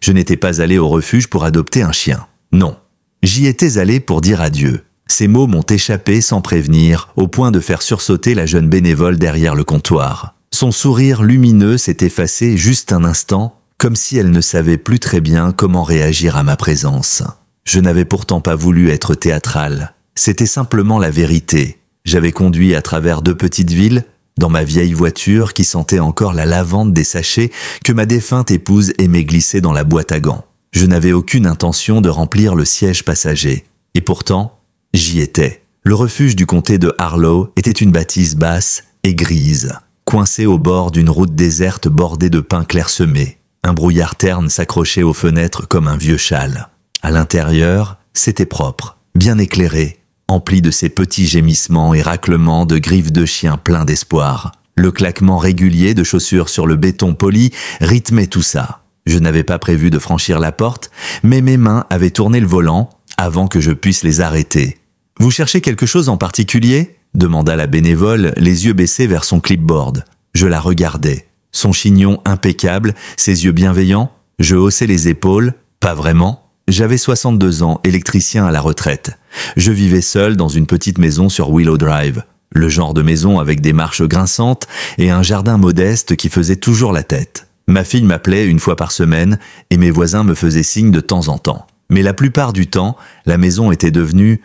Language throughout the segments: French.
Je n'étais pas allé au refuge pour adopter un chien. Non. J'y étais allé pour dire adieu. Ces mots m'ont échappé sans prévenir, au point de faire sursauter la jeune bénévole derrière le comptoir. Son sourire lumineux s'est effacé juste un instant, comme si elle ne savait plus très bien comment réagir à ma présence. Je n'avais pourtant pas voulu être théâtral. C'était simplement la vérité. J'avais conduit à travers 2 petites villes, dans ma vieille voiture qui sentait encore la lavande des sachets que ma défunte épouse aimait glisser dans la boîte à gants. Je n'avais aucune intention de remplir le siège passager. Et pourtant, j'y étais. Le refuge du comté de Harlow était une bâtisse basse et grise, coincée au bord d'une route déserte bordée de pins clairsemés. Un brouillard terne s'accrochait aux fenêtres comme un vieux châle. À l'intérieur, c'était propre, bien éclairé, empli de ces petits gémissements et raclements de griffes de chien pleins d'espoir. Le claquement régulier de chaussures sur le béton poli rythmait tout ça. Je n'avais pas prévu de franchir la porte, mais mes mains avaient tourné le volant avant que je puisse les arrêter. « Vous cherchez quelque chose en particulier ?» demanda la bénévole, les yeux baissés vers son clipboard. Je la regardais. Son chignon impeccable, ses yeux bienveillants. Je haussais les épaules. Pas vraiment. J'avais 62 ans, électricien à la retraite. Je vivais seul dans une petite maison sur Willow Drive. Le genre de maison avec des marches grinçantes et un jardin modeste qui faisait toujours la tête. Ma fille m'appelait 1 fois par semaine et mes voisins me faisaient signe de temps en temps. Mais la plupart du temps, la maison était devenue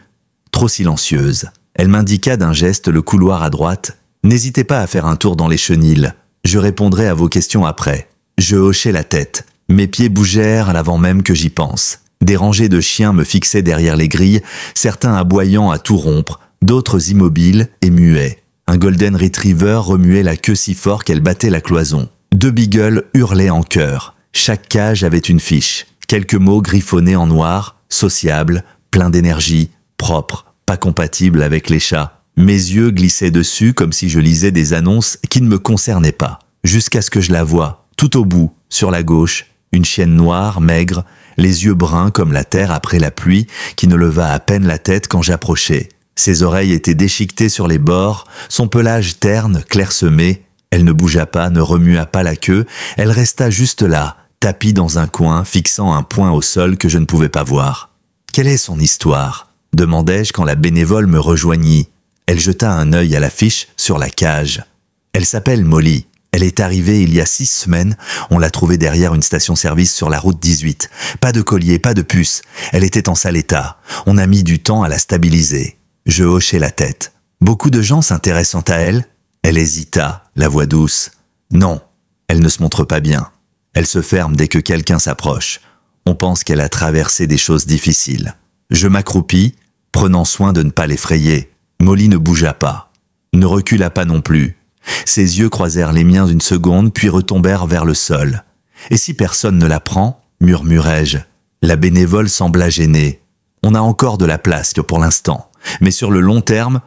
trop silencieuse. Elle m'indiqua d'un geste le couloir à droite. « N'hésitez pas à faire un tour dans les chenils. Je répondrai à vos questions après. » Je hochai la tête. Mes pieds bougèrent avant même que j'y pense. Des rangées de chiens me fixaient derrière les grilles, certains aboyant à tout rompre, d'autres immobiles et muets. Un golden retriever remuait la queue si fort qu'elle battait la cloison. 2 beagles hurlaient en chœur. Chaque cage avait une fiche. Quelques mots griffonnés en noir, sociable, plein d'énergie, propre, pas compatible avec les chats. Mes yeux glissaient dessus comme si je lisais des annonces qui ne me concernaient pas. Jusqu'à ce que je la voie, tout au bout, sur la gauche, une chienne noire, maigre, les yeux bruns comme la terre après la pluie, qui ne leva à peine la tête quand j'approchais. Ses oreilles étaient déchiquetées sur les bords, son pelage terne, clairsemé. Elle ne bougea pas, ne remua pas la queue, elle resta juste là, tapie dans un coin, fixant un point au sol que je ne pouvais pas voir. « Quelle est son histoire ?» demandai-je quand la bénévole me rejoignit. Elle jeta un œil à l'affiche sur la cage. « Elle s'appelle Molly. Elle est arrivée il y a 6 semaines. On l'a trouvée derrière une station-service sur la route 18. Pas de collier, pas de puce. Elle était en sale état. On a mis du temps à la stabiliser. » Je hochai la tête. « Beaucoup de gens s'intéressant à elle ?» Elle hésita, la voix douce. « Non, elle ne se montre pas bien. Elle se ferme dès que quelqu'un s'approche. On pense qu'elle a traversé des choses difficiles. » Je m'accroupis, prenant soin de ne pas l'effrayer. Molly ne bougea pas. Ne recula pas non plus. Ses yeux croisèrent les miens 1 seconde, puis retombèrent vers le sol. « Et si personne ne la prend ?» murmurai-je. La bénévole sembla gênée. « On a encore de la place pour l'instant. Mais sur le long terme,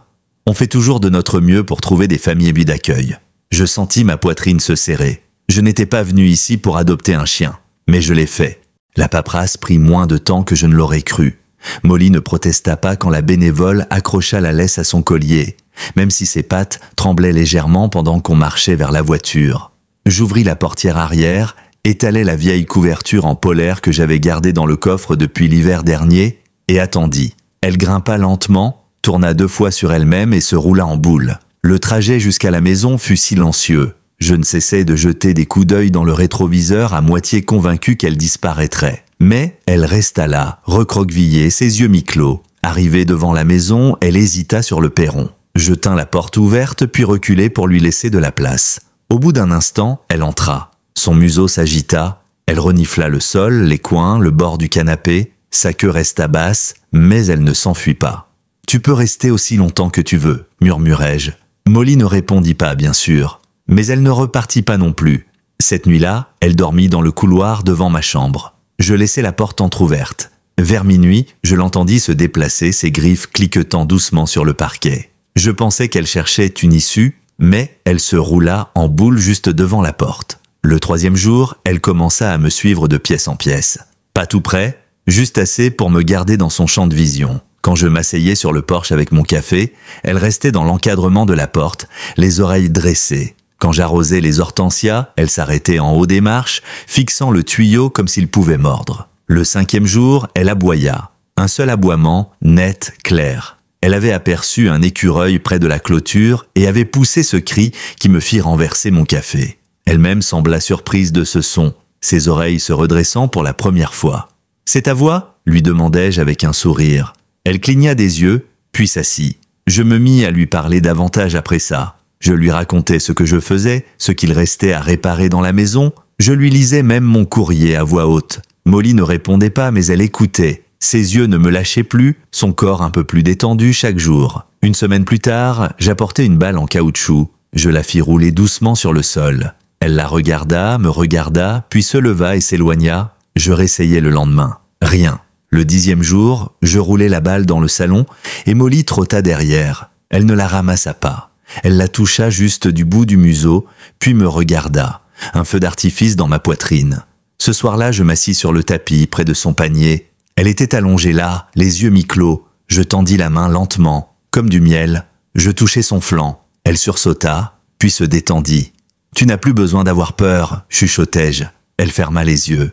on fait toujours de notre mieux pour trouver des familles d'accueil. » Je sentis ma poitrine se serrer. Je n'étais pas venu ici pour adopter un chien, mais je l'ai fait. La paperasse prit moins de temps que je ne l'aurais cru. Molly ne protesta pas quand la bénévole accrocha la laisse à son collier, même si ses pattes tremblaient légèrement pendant qu'on marchait vers la voiture. J'ouvris la portière arrière, étalai la vieille couverture en polaire que j'avais gardée dans le coffre depuis l'hiver dernier, et attendis. Elle grimpa lentement, tourna 2 fois sur elle-même et se roula en boule. Le trajet jusqu'à la maison fut silencieux. Je ne cessais de jeter des coups d'œil dans le rétroviseur à moitié convaincu qu'elle disparaîtrait. Mais elle resta là, recroquevillée, ses yeux mi-clos. Arrivée devant la maison, elle hésita sur le perron. Je tins la porte ouverte puis reculai pour lui laisser de la place. Au bout d'un instant, elle entra. Son museau s'agita, elle renifla le sol, les coins, le bord du canapé. Sa queue resta basse, mais elle ne s'enfuit pas. « Tu peux rester aussi longtemps que tu veux » murmurai-je. Molly ne répondit pas, bien sûr, mais elle ne repartit pas non plus. Cette nuit-là, elle dormit dans le couloir devant ma chambre. Je laissai la porte entr'ouverte. Vers minuit, je l'entendis se déplacer, ses griffes cliquetant doucement sur le parquet. Je pensais qu'elle cherchait une issue, mais elle se roula en boule juste devant la porte. Le 3e jour, elle commença à me suivre de pièce en pièce. Pas tout près, juste assez pour me garder dans son champ de vision. Quand je m'asseyais sur le porche avec mon café, elle restait dans l'encadrement de la porte, les oreilles dressées. Quand j'arrosais les hortensias, elle s'arrêtait en haut des marches, fixant le tuyau comme s'il pouvait mordre. Le 5e jour, elle aboya. Un seul aboiement, net, clair. Elle avait aperçu un écureuil près de la clôture et avait poussé ce cri qui me fit renverser mon café. Elle-même sembla surprise de ce son, ses oreilles se redressant pour la première fois. « C'est ta voix ?» lui demandai-je avec un sourire. Elle cligna des yeux, puis s'assit. Je me mis à lui parler davantage après ça. Je lui racontais ce que je faisais, ce qu'il restait à réparer dans la maison. Je lui lisais même mon courrier à voix haute. Molly ne répondait pas, mais elle écoutait. Ses yeux ne me lâchaient plus, son corps un peu plus détendu chaque jour. Une semaine plus tard, j'apportai une balle en caoutchouc. Je la fis rouler doucement sur le sol. Elle la regarda, me regarda, puis se leva et s'éloigna. Je réessayai le lendemain. Rien. Le 10e jour, je roulai la balle dans le salon et Molly trotta derrière. Elle ne la ramassa pas. Elle la toucha juste du bout du museau, puis me regarda. Un feu d'artifice dans ma poitrine. Ce soir-là, je m'assis sur le tapis, près de son panier. Elle était allongée là, les yeux mi-clos. Je tendis la main lentement, comme du miel. Je touchai son flanc. Elle sursauta, puis se détendit. « Tu n'as plus besoin d'avoir peur », chuchotai-je. Elle ferma les yeux.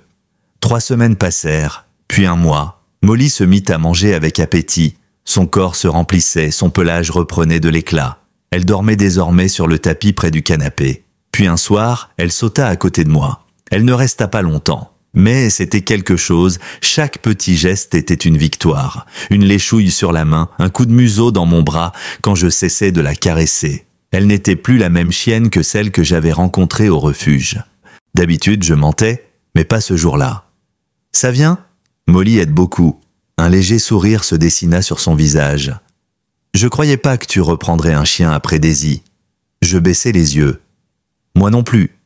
3 semaines passèrent, puis 1 mois. Molly se mit à manger avec appétit. Son corps se remplissait, son pelage reprenait de l'éclat. Elle dormait désormais sur le tapis près du canapé. Puis un soir, elle sauta à côté de moi. Elle ne resta pas longtemps. Mais c'était quelque chose, chaque petit geste était une victoire. Une léchouille sur la main, un coup de museau dans mon bras quand je cessais de la caresser. Elle n'était plus la même chienne que celle que j'avais rencontrée au refuge. D'habitude, je mentais, mais pas ce jour-là. « Ça vient ?» Molly aide beaucoup. Un léger sourire se dessina sur son visage. « Je croyais pas que tu reprendrais un chien après Daisy. » Je baissai les yeux. « Moi non plus. »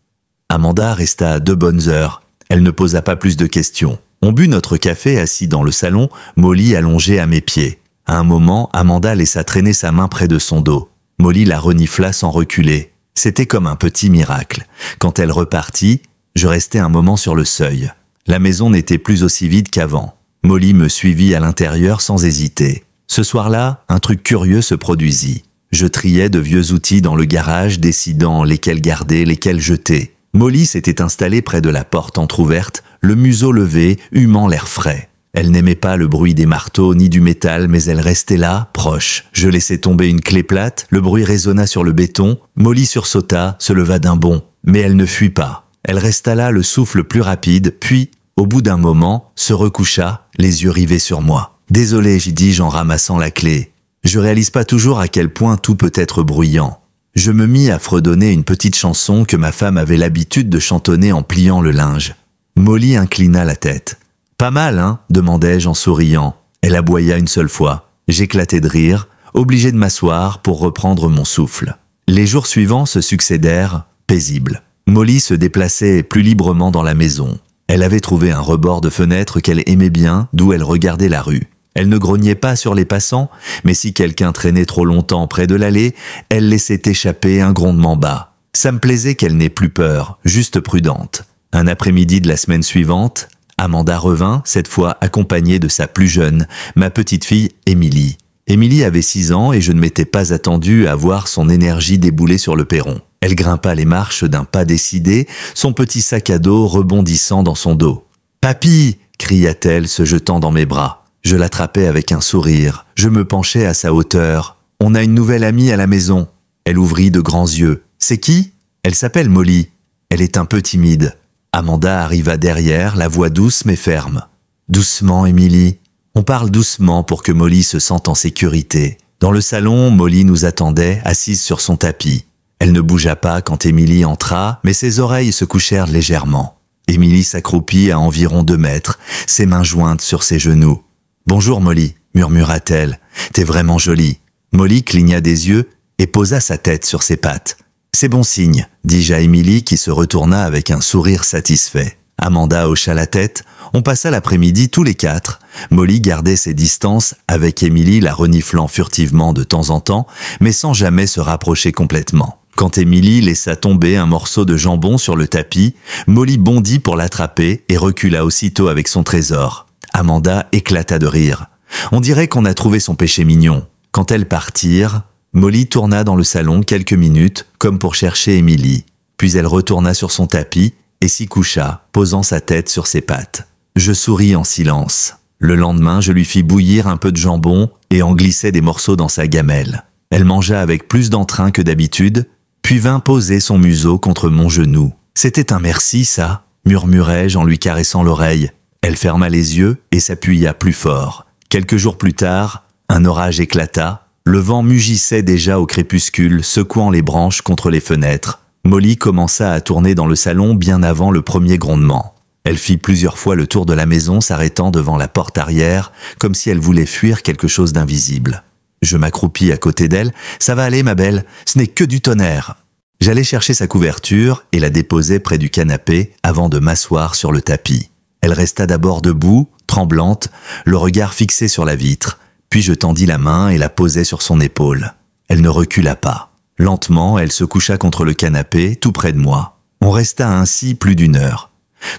Amanda resta à 2 bonnes heures. Elle ne posa pas plus de questions. On but notre café assis dans le salon, Molly allongée à mes pieds. À un moment, Amanda laissa traîner sa main près de son dos. Molly la renifla sans reculer. C'était comme un petit miracle. Quand elle repartit, je restai un moment sur le seuil. La maison n'était plus aussi vide qu'avant. Molly me suivit à l'intérieur sans hésiter. Ce soir-là, un truc curieux se produisit. Je triais de vieux outils dans le garage, décidant lesquels garder, lesquels jeter. Molly s'était installée près de la porte entr'ouverte, le museau levé, humant l'air frais. Elle n'aimait pas le bruit des marteaux ni du métal, mais elle restait là, proche. Je laissai tomber une clé plate, le bruit résonna sur le béton. Molly sursauta, se leva d'un bond, mais elle ne fuit pas. Elle resta là, le souffle plus rapide, puis, au bout d'un moment, se recoucha, les yeux rivés sur moi. « Désolé », j'y dis en ramassant la clé. Je réalise pas toujours à quel point tout peut être bruyant. Je me mis à fredonner une petite chanson que ma femme avait l'habitude de chantonner en pliant le linge. Molly inclina la tête. « Pas mal, hein ?» demandai-je en souriant. Elle aboya une seule fois. J'éclatai de rire, obligé de m'asseoir pour reprendre mon souffle. Les jours suivants se succédèrent, paisibles. Molly se déplaçait plus librement dans la maison. Elle avait trouvé un rebord de fenêtre qu'elle aimait bien, d'où elle regardait la rue. Elle ne grognait pas sur les passants, mais si quelqu'un traînait trop longtemps près de l'allée, elle laissait échapper un grondement bas. Ça me plaisait qu'elle n'ait plus peur, juste prudente. Un après-midi de la semaine suivante, Amanda revint, cette fois accompagnée de sa plus jeune, ma petite fille Émilie. Émilie avait 6 ans et je ne m'étais pas attendu à voir son énergie débouler sur le perron. Elle grimpa les marches d'un pas décidé, son petit sac à dos rebondissant dans son dos. « Papy !» cria-t-elle, se jetant dans mes bras. Je l'attrapais avec un sourire. Je me penchai à sa hauteur. « On a une nouvelle amie à la maison. » Elle ouvrit de grands yeux. « C'est qui ?»« Elle s'appelle Molly. Elle est un peu timide. » Amanda arriva derrière, la voix douce mais ferme. « Doucement, Émilie. On parle doucement pour que Molly se sente en sécurité. » Dans le salon, Molly nous attendait, assise sur son tapis. Elle ne bougea pas quand Émilie entra, mais ses oreilles se couchèrent légèrement. Émilie s'accroupit à environ 2 mètres, ses mains jointes sur ses genoux. « Bonjour Molly », murmura-t-elle. « T'es vraiment jolie. » Molly cligna des yeux et posa sa tête sur ses pattes. « C'est bon signe », dis-je à Émilie qui se retourna avec un sourire satisfait. Amanda hocha la tête. On passa l'après-midi tous les 4. Molly gardait ses distances, avec Émilie la reniflant furtivement de temps en temps, mais sans jamais se rapprocher complètement. Quand Émilie laissa tomber un morceau de jambon sur le tapis, Molly bondit pour l'attraper et recula aussitôt avec son trésor. Amanda éclata de rire. On dirait qu'on a trouvé son péché mignon. Quand elles partirent, Molly tourna dans le salon quelques minutes, comme pour chercher Émilie. Puis elle retourna sur son tapis et s'y coucha, posant sa tête sur ses pattes. Je souris en silence. Le lendemain, je lui fis bouillir un peu de jambon et en glissai des morceaux dans sa gamelle. Elle mangea avec plus d'entrain que d'habitude, puis vint poser son museau contre mon genou. « C'était un merci, ça » murmurai-je en lui caressant l'oreille. Elle ferma les yeux et s'appuya plus fort. Quelques jours plus tard, un orage éclata. Le vent mugissait déjà au crépuscule, secouant les branches contre les fenêtres. Molly commença à tourner dans le salon bien avant le premier grondement. Elle fit plusieurs fois le tour de la maison, s'arrêtant devant la porte arrière, comme si elle voulait fuir quelque chose d'invisible. Je m'accroupis à côté d'elle. « Ça va aller, ma belle, ce n'est que du tonnerre !» J'allai chercher sa couverture et la déposai près du canapé avant de m'asseoir sur le tapis. Elle resta d'abord debout, tremblante, le regard fixé sur la vitre. Puis je tendis la main et la posai sur son épaule. Elle ne recula pas. Lentement, elle se coucha contre le canapé, tout près de moi. On resta ainsi plus d'1 heure.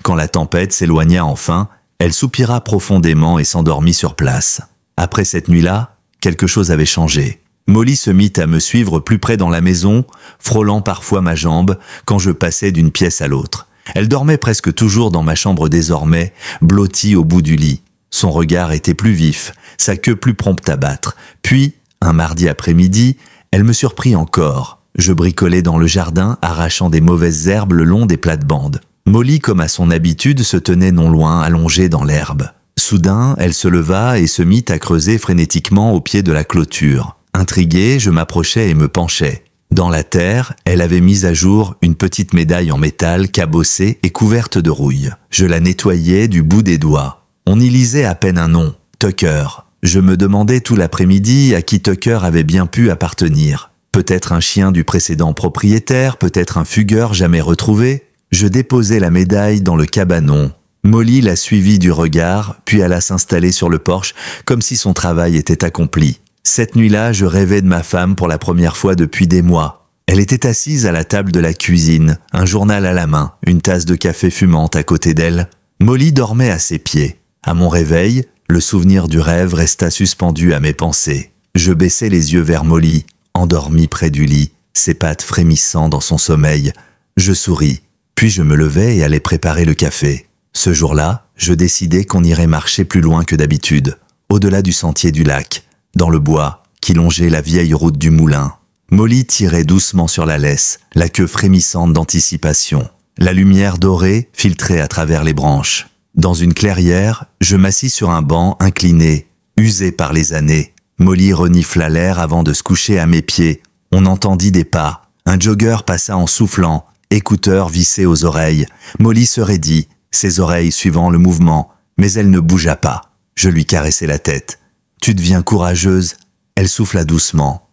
Quand la tempête s'éloigna enfin, elle soupira profondément et s'endormit sur place. Après cette nuit-là, quelque chose avait changé. Molly se mit à me suivre plus près dans la maison, frôlant parfois ma jambe quand je passais d'une pièce à l'autre. Elle dormait presque toujours dans ma chambre désormais, blottie au bout du lit. Son regard était plus vif, sa queue plus prompte à battre. Puis, un mardi après-midi, elle me surprit encore. Je bricolais dans le jardin, arrachant des mauvaises herbes le long des plates-bandes. Molly, comme à son habitude, se tenait non loin, allongée dans l'herbe. Soudain, elle se leva et se mit à creuser frénétiquement au pied de la clôture. Intrigué, je m'approchai et me penchai. Dans la terre, elle avait mis à jour une petite médaille en métal cabossée et couverte de rouille. Je la nettoyais du bout des doigts. On y lisait à peine un nom, Tucker. Je me demandais tout l'après-midi à qui Tucker avait bien pu appartenir. Peut-être un chien du précédent propriétaire, peut-être un fugueur jamais retrouvé. Je déposai la médaille dans le cabanon. Molly la suivit du regard, puis alla s'installer sur le porche, comme si son travail était accompli. Cette nuit-là, je rêvais de ma femme pour la première fois depuis des mois. Elle était assise à la table de la cuisine, un journal à la main, une tasse de café fumante à côté d'elle. Molly dormait à ses pieds. À mon réveil, le souvenir du rêve resta suspendu à mes pensées. Je baissai les yeux vers Molly, endormie près du lit, ses pattes frémissant dans son sommeil. Je souris, puis je me levai et allai préparer le café. Ce jour-là, je décidai qu'on irait marcher plus loin que d'habitude, au-delà du sentier du lac, dans le bois qui longeait la vieille route du moulin. Molly tirait doucement sur la laisse, la queue frémissante d'anticipation. La lumière dorée filtrait à travers les branches. Dans une clairière, je m'assis sur un banc incliné, usé par les années. Molly renifla l'air avant de se coucher à mes pieds. On entendit des pas. Un jogger passa en soufflant, écouteurs vissés aux oreilles. Molly se raidit, ses oreilles suivant le mouvement, mais elle ne bougea pas. Je lui caressai la tête. « Tu deviens courageuse ?» Elle souffla doucement.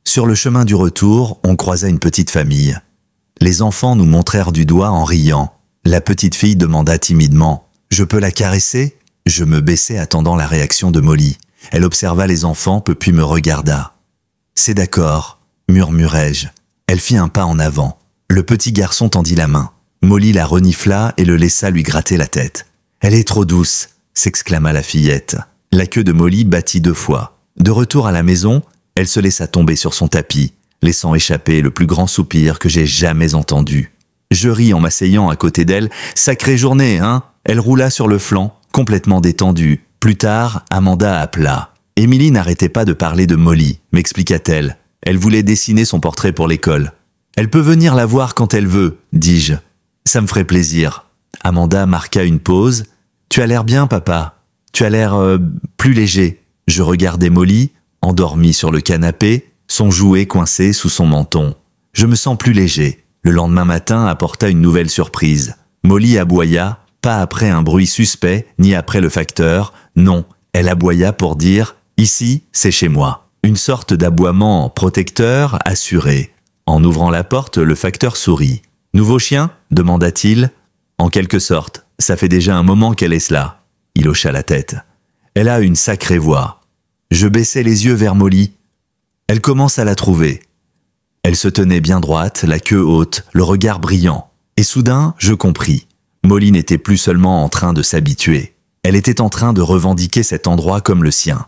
Sur le chemin du retour, on croisa une petite famille. Les enfants nous montrèrent du doigt en riant. La petite fille demanda timidement « Je peux la caresser ?» Je me baissai attendant la réaction de Molly. Elle observa les enfants, puis me regarda. « C'est d'accord » murmurai-je. Elle fit un pas en avant. Le petit garçon tendit la main. Molly la renifla et le laissa lui gratter la tête. « Elle est trop douce !» s'exclama la fillette. La queue de Molly battit 2 fois. De retour à la maison, elle se laissa tomber sur son tapis, laissant échapper le plus grand soupir que j'ai jamais entendu. Je ris en m'asseyant à côté d'elle. « Sacrée journée, hein ?» Elle roula sur le flanc, complètement détendue. Plus tard, Amanda appela. Émilie n'arrêtait pas de parler de Molly, m'expliqua-t-elle. Elle voulait dessiner son portrait pour l'école. « Elle peut venir la voir quand elle veut, dis-je. Ça me ferait plaisir. » Amanda marqua une pause. « Tu as l'air bien, papa. Tu as l'air plus léger. » Je regardais Molly, endormie sur le canapé, son jouet coincé sous son menton. Je me sens plus léger. Le lendemain matin apporta une nouvelle surprise. Molly aboya, pas après un bruit suspect, ni après le facteur. Non, elle aboya pour dire « Ici, c'est chez moi ». Une sorte d'aboiement protecteur, assuré. En ouvrant la porte, le facteur sourit. « Nouveau chien ?» demanda-t-il. « En quelque sorte. Ça fait déjà un moment qu'elle est là. » Il hocha la tête. « Elle a une sacrée voix. » Je baissai les yeux vers Molly. Elle commence à la trouver. Elle se tenait bien droite, la queue haute, le regard brillant. Et soudain, je compris. Molly n'était plus seulement en train de s'habituer. Elle était en train de revendiquer cet endroit comme le sien.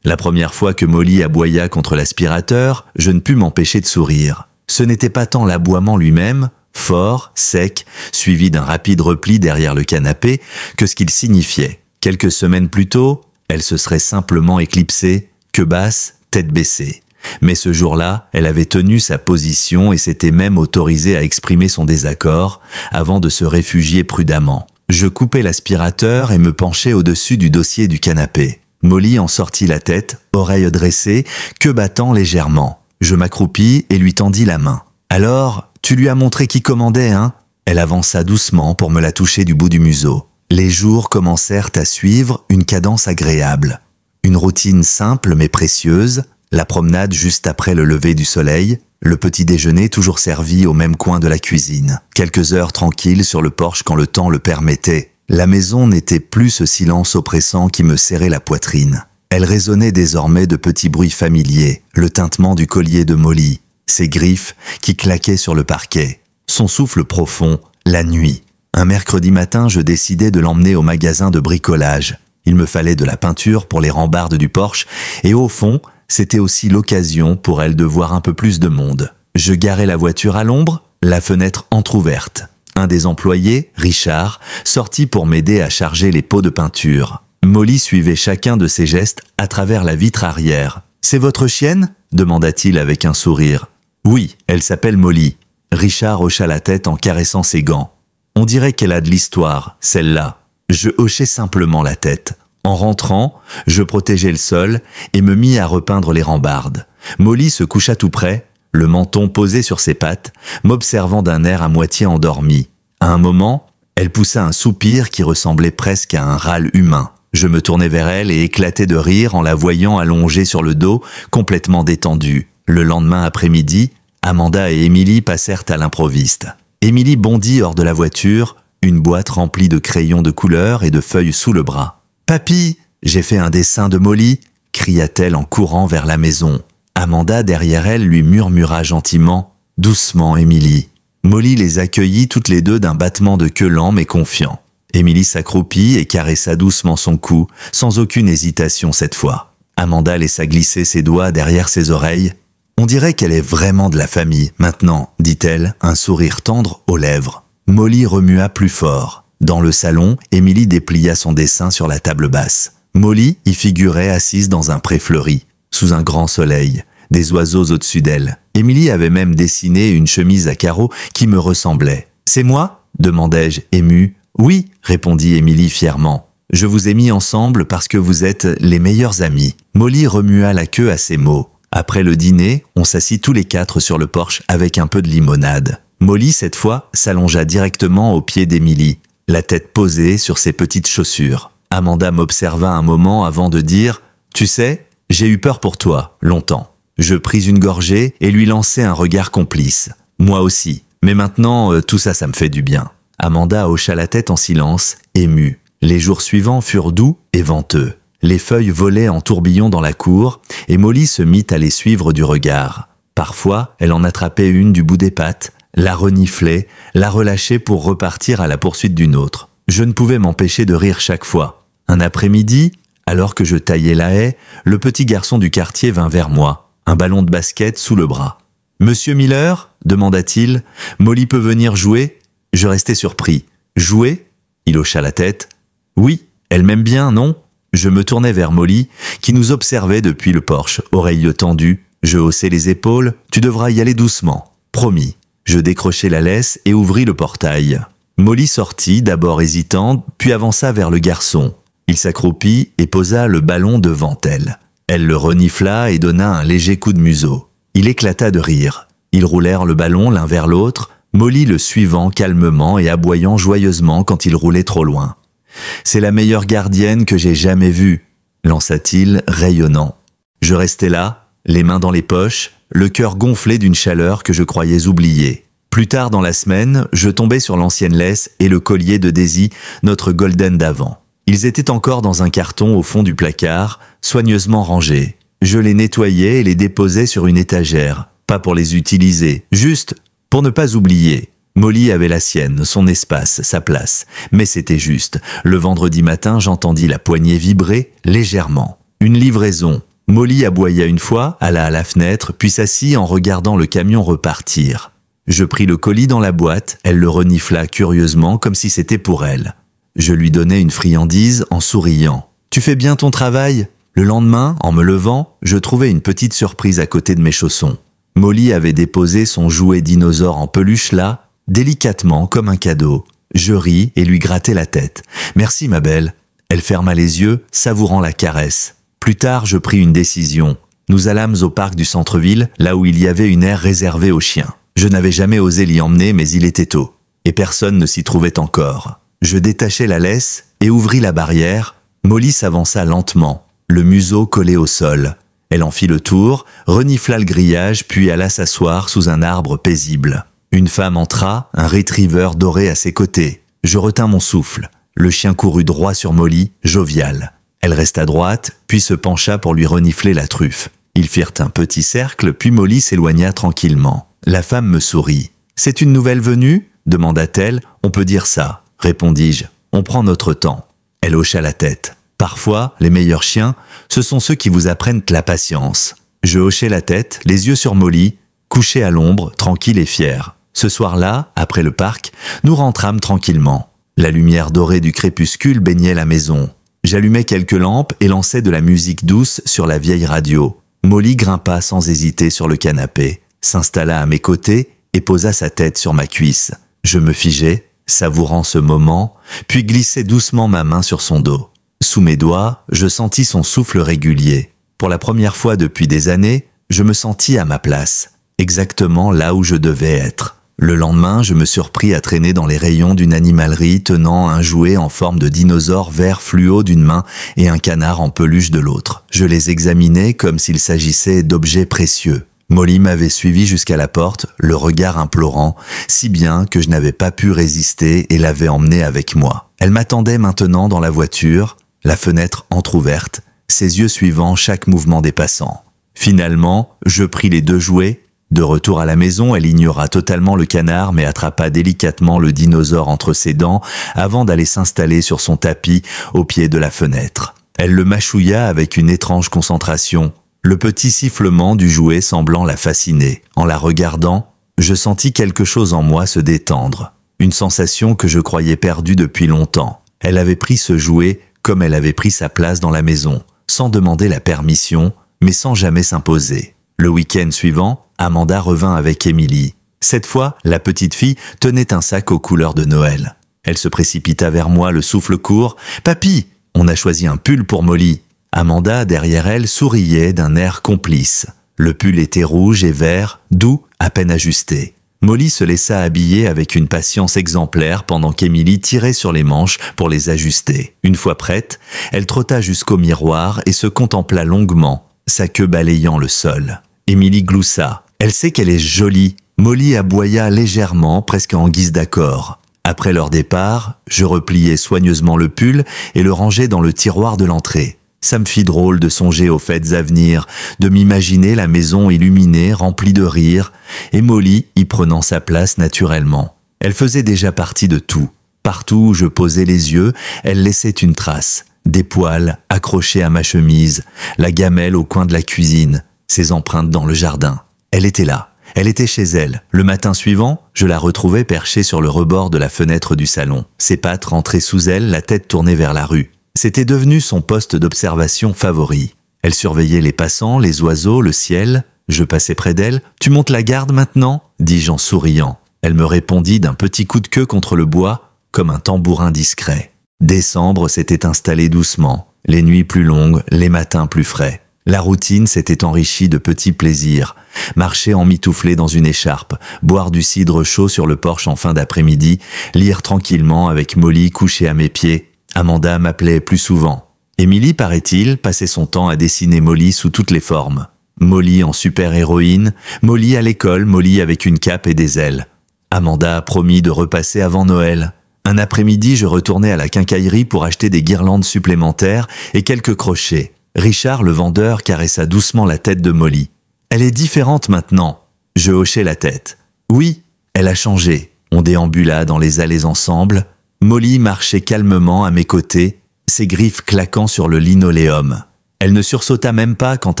La première fois que Molly aboya contre l'aspirateur, je ne pus m'empêcher de sourire. Ce n'était pas tant l'aboiement lui-même, fort, sec, suivi d'un rapide repli derrière le canapé, que ce qu'il signifiait. Quelques semaines plus tôt, elle se serait simplement éclipsée, queue basse, tête baissée. Mais ce jour-là, elle avait tenu sa position et s'était même autorisée à exprimer son désaccord avant de se réfugier prudemment. Je coupai l'aspirateur et me penchai au-dessus du dossier du canapé. Molly en sortit la tête, oreille dressée, queue battant légèrement. Je m'accroupis et lui tendis la main. « Alors, tu lui as montré qui commandait, hein ?» Elle avança doucement pour me la toucher du bout du museau. Les jours commencèrent à suivre une cadence agréable. Une routine simple mais précieuse, la promenade juste après le lever du soleil, le petit déjeuner toujours servi au même coin de la cuisine. Quelques heures tranquilles sur le porche quand le temps le permettait. La maison n'était plus ce silence oppressant qui me serrait la poitrine. Elle résonnait désormais de petits bruits familiers, le tintement du collier de Molly, ses griffes qui claquaient sur le parquet, son souffle profond, la nuit. Un mercredi matin, je décidai de l'emmener au magasin de bricolage. Il me fallait de la peinture pour les rambardes du porche et au fond, c'était aussi l'occasion pour elle de voir un peu plus de monde. Je garai la voiture à l'ombre, la fenêtre entr'ouverte. Un des employés, Richard, sortit pour m'aider à charger les pots de peinture. Molly suivait chacun de ses gestes à travers la vitre arrière. « C'est votre chienne ?» demanda-t-il avec un sourire. « Oui, elle s'appelle Molly. » Richard hocha la tête en caressant ses gants. « On dirait qu'elle a de l'histoire, celle-là. » Je hochai simplement la tête. En rentrant, je protégeai le sol et me mis à repeindre les rambardes. Molly se coucha tout près, le menton posé sur ses pattes, m'observant d'un air à moitié endormi. À un moment, elle poussa un soupir qui ressemblait presque à un râle humain. Je me tournai vers elle et éclatai de rire en la voyant allongée sur le dos, complètement détendue. Le lendemain après-midi, Amanda et Émilie passèrent à l'improviste. Émilie bondit hors de la voiture, une boîte remplie de crayons de couleur et de feuilles sous le bras. « Papy, j'ai fait un dessin de Molly !» cria-t-elle en courant vers la maison. Amanda, derrière elle, lui murmura gentiment « Doucement, Émilie !» Molly les accueillit toutes les deux d'un battement de queue lent mais confiant. Émilie s'accroupit et caressa doucement son cou, sans aucune hésitation cette fois. Amanda laissa glisser ses doigts derrière ses oreilles. « On dirait qu'elle est vraiment de la famille, maintenant, » dit-elle, un sourire tendre aux lèvres. Molly remua plus fort. Dans le salon, Émilie déplia son dessin sur la table basse. Molly y figurait assise dans un pré fleuri, sous un grand soleil, des oiseaux au-dessus d'elle. Émilie avait même dessiné une chemise à carreaux qui me ressemblait. « C'est moi ?» demandai-je, ému. « Oui », répondit Émilie fièrement. « Je vous ai mis ensemble parce que vous êtes les meilleurs amis. » Molly remua la queue à ces mots. Après le dîner, on s'assit tous les quatre sur le porche avec un peu de limonade. Molly, cette fois, s'allongea directement aux pieds d'Émilie, la tête posée sur ses petites chaussures. Amanda m'observa un moment avant de dire « Tu sais, j'ai eu peur pour toi, longtemps. » Je pris une gorgée et lui lançai un regard complice. « Moi aussi. Mais maintenant, tout ça, ça me fait du bien. » Amanda hocha la tête en silence, émue. Les jours suivants furent doux et venteux. Les feuilles volaient en tourbillon dans la cour et Molly se mit à les suivre du regard. Parfois, elle en attrapait une du bout des pattes, la reniflait, la relâchait pour repartir à la poursuite d'une autre. Je ne pouvais m'empêcher de rire chaque fois. Un après-midi, alors que je taillais la haie, le petit garçon du quartier vint vers moi, un ballon de basket sous le bras. « Monsieur Miller ?» demanda-t-il. « Molly peut venir jouer ?» Je restai surpris. « Jouer ?» Il hocha la tête. « Oui, elle m'aime bien, non ?» Je me tournai vers Molly, qui nous observait depuis le porche, oreilles tendues. Je haussai les épaules. « Tu devras y aller doucement. » Promis. Je décrochai la laisse et ouvris le portail. Molly sortit, d'abord hésitante, puis avança vers le garçon. Il s'accroupit et posa le ballon devant elle. Elle le renifla et donna un léger coup de museau. Il éclata de rire. Ils roulèrent le ballon l'un vers l'autre, Molly le suivant calmement et aboyant joyeusement quand il roulait trop loin. « C'est la meilleure gardienne que j'ai jamais vue », lança-t-il, rayonnant. Je restai là, les mains dans les poches, le cœur gonflé d'une chaleur que je croyais oubliée. Plus tard dans la semaine, je tombai sur l'ancienne laisse et le collier de Daisy, notre golden d'avant. Ils étaient encore dans un carton au fond du placard, soigneusement rangés. Je les nettoyais et les déposais sur une étagère, pas pour les utiliser, juste pour ne pas oublier. Molly avait la sienne, son espace, sa place, mais c'était juste. Le vendredi matin, j'entendis la poignée vibrer légèrement. Une livraison. Molly aboya une fois, alla à la fenêtre, puis s'assit en regardant le camion repartir. Je pris le colis dans la boîte, elle le renifla curieusement comme si c'était pour elle. Je lui donnai une friandise en souriant. « Tu fais bien ton travail ?» Le lendemain, en me levant, je trouvai une petite surprise à côté de mes chaussons. Molly avait déposé son jouet dinosaure en peluche là, délicatement comme un cadeau. Je ris et lui grattai la tête. « Merci ma belle. » Elle ferma les yeux, savourant la caresse. Plus tard, je pris une décision. Nous allâmes au parc du centre-ville, là où il y avait une aire réservée aux chiens. Je n'avais jamais osé l'y emmener, mais il était tôt. Et personne ne s'y trouvait encore. Je détachai la laisse et ouvris la barrière. Molly s'avança lentement, le museau collé au sol. Elle en fit le tour, renifla le grillage, puis alla s'asseoir sous un arbre paisible. Une femme entra, un retriever doré à ses côtés. Je retins mon souffle. Le chien courut droit sur Molly, jovial. Elle resta droite, puis se pencha pour lui renifler la truffe. Ils firent un petit cercle, puis Molly s'éloigna tranquillement. La femme me sourit. « C'est une nouvelle venue ?» demanda-t-elle. « On peut dire ça, répondis-je. On prend notre temps. » Elle hocha la tête. « Parfois, les meilleurs chiens, ce sont ceux qui vous apprennent la patience. » Je hochai la tête, les yeux sur Molly, couché à l'ombre, tranquille et fier. Ce soir-là, après le parc, nous rentrâmes tranquillement. La lumière dorée du crépuscule baignait la maison. J'allumai quelques lampes et lançai de la musique douce sur la vieille radio. Molly grimpa sans hésiter sur le canapé, s'installa à mes côtés et posa sa tête sur ma cuisse. Je me figeai, savourant ce moment, puis glissai doucement ma main sur son dos. Sous mes doigts, je sentis son souffle régulier. Pour la première fois depuis des années, je me sentis à ma place, exactement là où je devais être. Le lendemain, je me surpris à traîner dans les rayons d'une animalerie tenant un jouet en forme de dinosaure vert fluo d'une main et un canard en peluche de l'autre. Je les examinais comme s'il s'agissait d'objets précieux. Molly m'avait suivi jusqu'à la porte, le regard implorant, si bien que je n'avais pas pu résister et l'avais emmenée avec moi. Elle m'attendait maintenant dans la voiture, la fenêtre entr'ouverte, ses yeux suivant chaque mouvement des passants. Finalement, je pris les deux jouets. De retour à la maison, elle ignora totalement le canard mais attrapa délicatement le dinosaure entre ses dents avant d'aller s'installer sur son tapis au pied de la fenêtre. Elle le mâchouilla avec une étrange concentration, le petit sifflement du jouet semblant la fasciner. En la regardant, je sentis quelque chose en moi se détendre, une sensation que je croyais perdue depuis longtemps. Elle avait pris ce jouet comme elle avait pris sa place dans la maison, sans demander la permission, mais sans jamais s'imposer. Le week-end suivant, Amanda revint avec Emily. Cette fois, la petite fille tenait un sac aux couleurs de Noël. Elle se précipita vers moi, le souffle court. « Papy, on a choisi un pull pour Molly. » Amanda, derrière elle, souriait d'un air complice. Le pull était rouge et vert, doux, à peine ajusté. Molly se laissa habiller avec une patience exemplaire pendant qu'Emily tirait sur les manches pour les ajuster. Une fois prête, elle trotta jusqu'au miroir et se contempla longuement, sa queue balayant le sol. Emily gloussa. « Elle sait qu'elle est jolie. » Molly aboya légèrement, presque en guise d'accord. Après leur départ, je repliai soigneusement le pull et le rangeai dans le tiroir de l'entrée. Ça me fit drôle de songer aux fêtes à venir, de m'imaginer la maison illuminée, remplie de rires, et Molly y prenant sa place naturellement. Elle faisait déjà partie de tout. Partout où je posais les yeux, elle laissait une trace. Des poils accrochés à ma chemise, la gamelle au coin de la cuisine, ses empreintes dans le jardin. Elle était là. Elle était chez elle. Le matin suivant, je la retrouvais perchée sur le rebord de la fenêtre du salon. Ses pattes rentraient sous elle, la tête tournée vers la rue. C'était devenu son poste d'observation favori. Elle surveillait les passants, les oiseaux, le ciel. Je passais près d'elle. « Tu montes la garde maintenant ?» dis-je en souriant. Elle me répondit d'un petit coup de queue contre le bois, comme un tambourin discret. Décembre s'était installé doucement. Les nuits plus longues, les matins plus frais. La routine s'était enrichie de petits plaisirs. Marcher emmitouflé dans une écharpe, boire du cidre chaud sur le porche en fin d'après-midi, lire tranquillement avec Molly couchée à mes pieds. Amanda m'appelait plus souvent. Emily, paraît-il, passait son temps à dessiner Molly sous toutes les formes. Molly en super-héroïne, Molly à l'école, Molly avec une cape et des ailes. Amanda a promis de repasser avant Noël. Un après-midi, je retournais à la quincaillerie pour acheter des guirlandes supplémentaires et quelques crochets. Richard, le vendeur, caressa doucement la tête de Molly. « Elle est différente maintenant. » Je hochai la tête. « Oui, elle a changé. » On déambula dans les allées ensemble. Molly marchait calmement à mes côtés, ses griffes claquant sur le linoléum. Elle ne sursauta même pas quand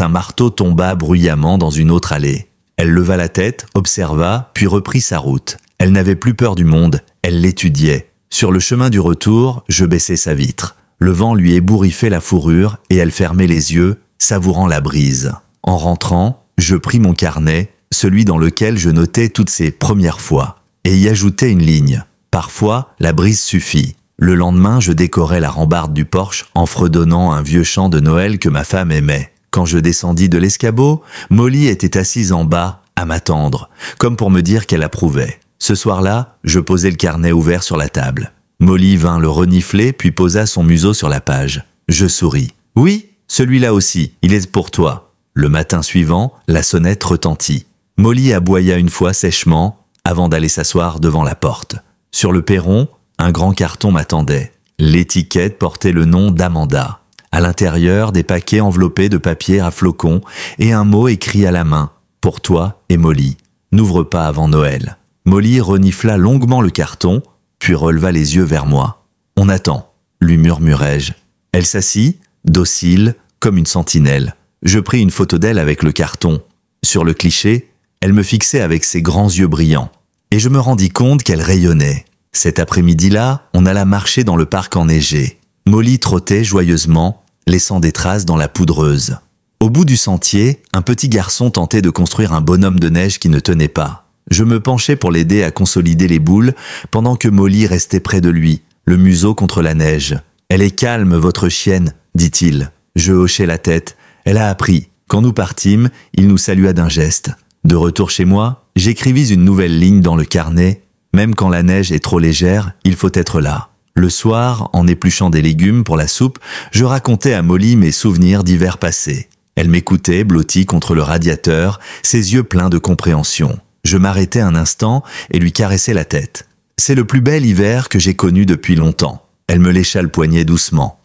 un marteau tomba bruyamment dans une autre allée. Elle leva la tête, observa, puis reprit sa route. Elle n'avait plus peur du monde, elle l'étudiait. Sur le chemin du retour, je baissai sa vitre. Le vent lui ébouriffait la fourrure et elle fermait les yeux, savourant la brise. En rentrant, je pris mon carnet, celui dans lequel je notais toutes ces premières fois, et y ajoutai une ligne. Parfois, la brise suffit. Le lendemain, je décorais la rambarde du porche en fredonnant un vieux chant de Noël que ma femme aimait. Quand je descendis de l'escabeau, Molly était assise en bas, à m'attendre, comme pour me dire qu'elle approuvait. Ce soir-là, je posai le carnet ouvert sur la table. Molly vint le renifler, puis posa son museau sur la page. Je souris. « Oui, celui-là aussi, il est pour toi. » Le matin suivant, la sonnette retentit. Molly aboya une fois sèchement, avant d'aller s'asseoir devant la porte. Sur le perron, un grand carton m'attendait. L'étiquette portait le nom d'Amanda. À l'intérieur, des paquets enveloppés de papier à flocons et un mot écrit à la main. « Pour toi et Molly. N'ouvre pas avant Noël. » Molly renifla longuement le carton, puis releva les yeux vers moi. « On attend, » lui murmurai-je. Elle s'assit, docile, comme une sentinelle. Je pris une photo d'elle avec le carton. Sur le cliché, elle me fixait avec ses grands yeux brillants. Et je me rendis compte qu'elle rayonnait. Cet après-midi-là, on alla marcher dans le parc enneigé. Molly trottait joyeusement, laissant des traces dans la poudreuse. Au bout du sentier, un petit garçon tentait de construire un bonhomme de neige qui ne tenait pas. Je me penchai pour l'aider à consolider les boules, pendant que Molly restait près de lui, le museau contre la neige. « Elle est calme, votre chienne, » dit-il. Je hochai la tête. Elle a appris. Quand nous partîmes, il nous salua d'un geste. De retour chez moi, j'écrivis une nouvelle ligne dans le carnet. Même quand la neige est trop légère, il faut être là. Le soir, en épluchant des légumes pour la soupe, je racontais à Molly mes souvenirs d'hiver passés. Elle m'écoutait, blottie contre le radiateur, ses yeux pleins de compréhension. Je m'arrêtai un instant et lui caressai la tête. C'est le plus bel hiver que j'ai connu depuis longtemps. Elle me lécha le poignet doucement.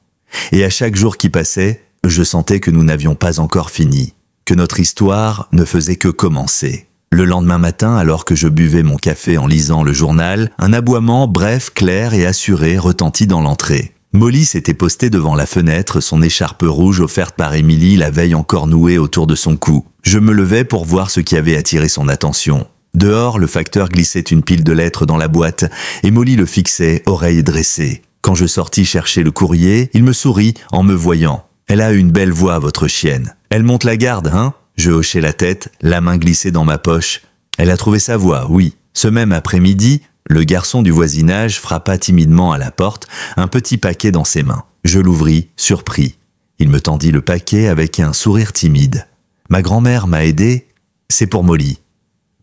Et à chaque jour qui passait, je sentais que nous n'avions pas encore fini, que notre histoire ne faisait que commencer. Le lendemain matin, alors que je buvais mon café en lisant le journal, un aboiement bref, clair et assuré retentit dans l'entrée. Molly s'était postée devant la fenêtre, son écharpe rouge offerte par Émilie la veille encore nouée autour de son cou. Je me levai pour voir ce qui avait attiré son attention. Dehors, le facteur glissait une pile de lettres dans la boîte et Molly le fixait, oreille dressée. Quand je sortis chercher le courrier, il me sourit en me voyant. « Elle a une belle voix, votre chienne. Elle monte la garde, hein ?» Je hochai la tête, la main glissée dans ma poche. Elle a trouvé sa voix, oui. Ce même après-midi, le garçon du voisinage frappa timidement à la porte, un petit paquet dans ses mains. Je l'ouvris, surpris. Il me tendit le paquet avec un sourire timide. Ma grand-mère m'a aidé, c'est pour Molly,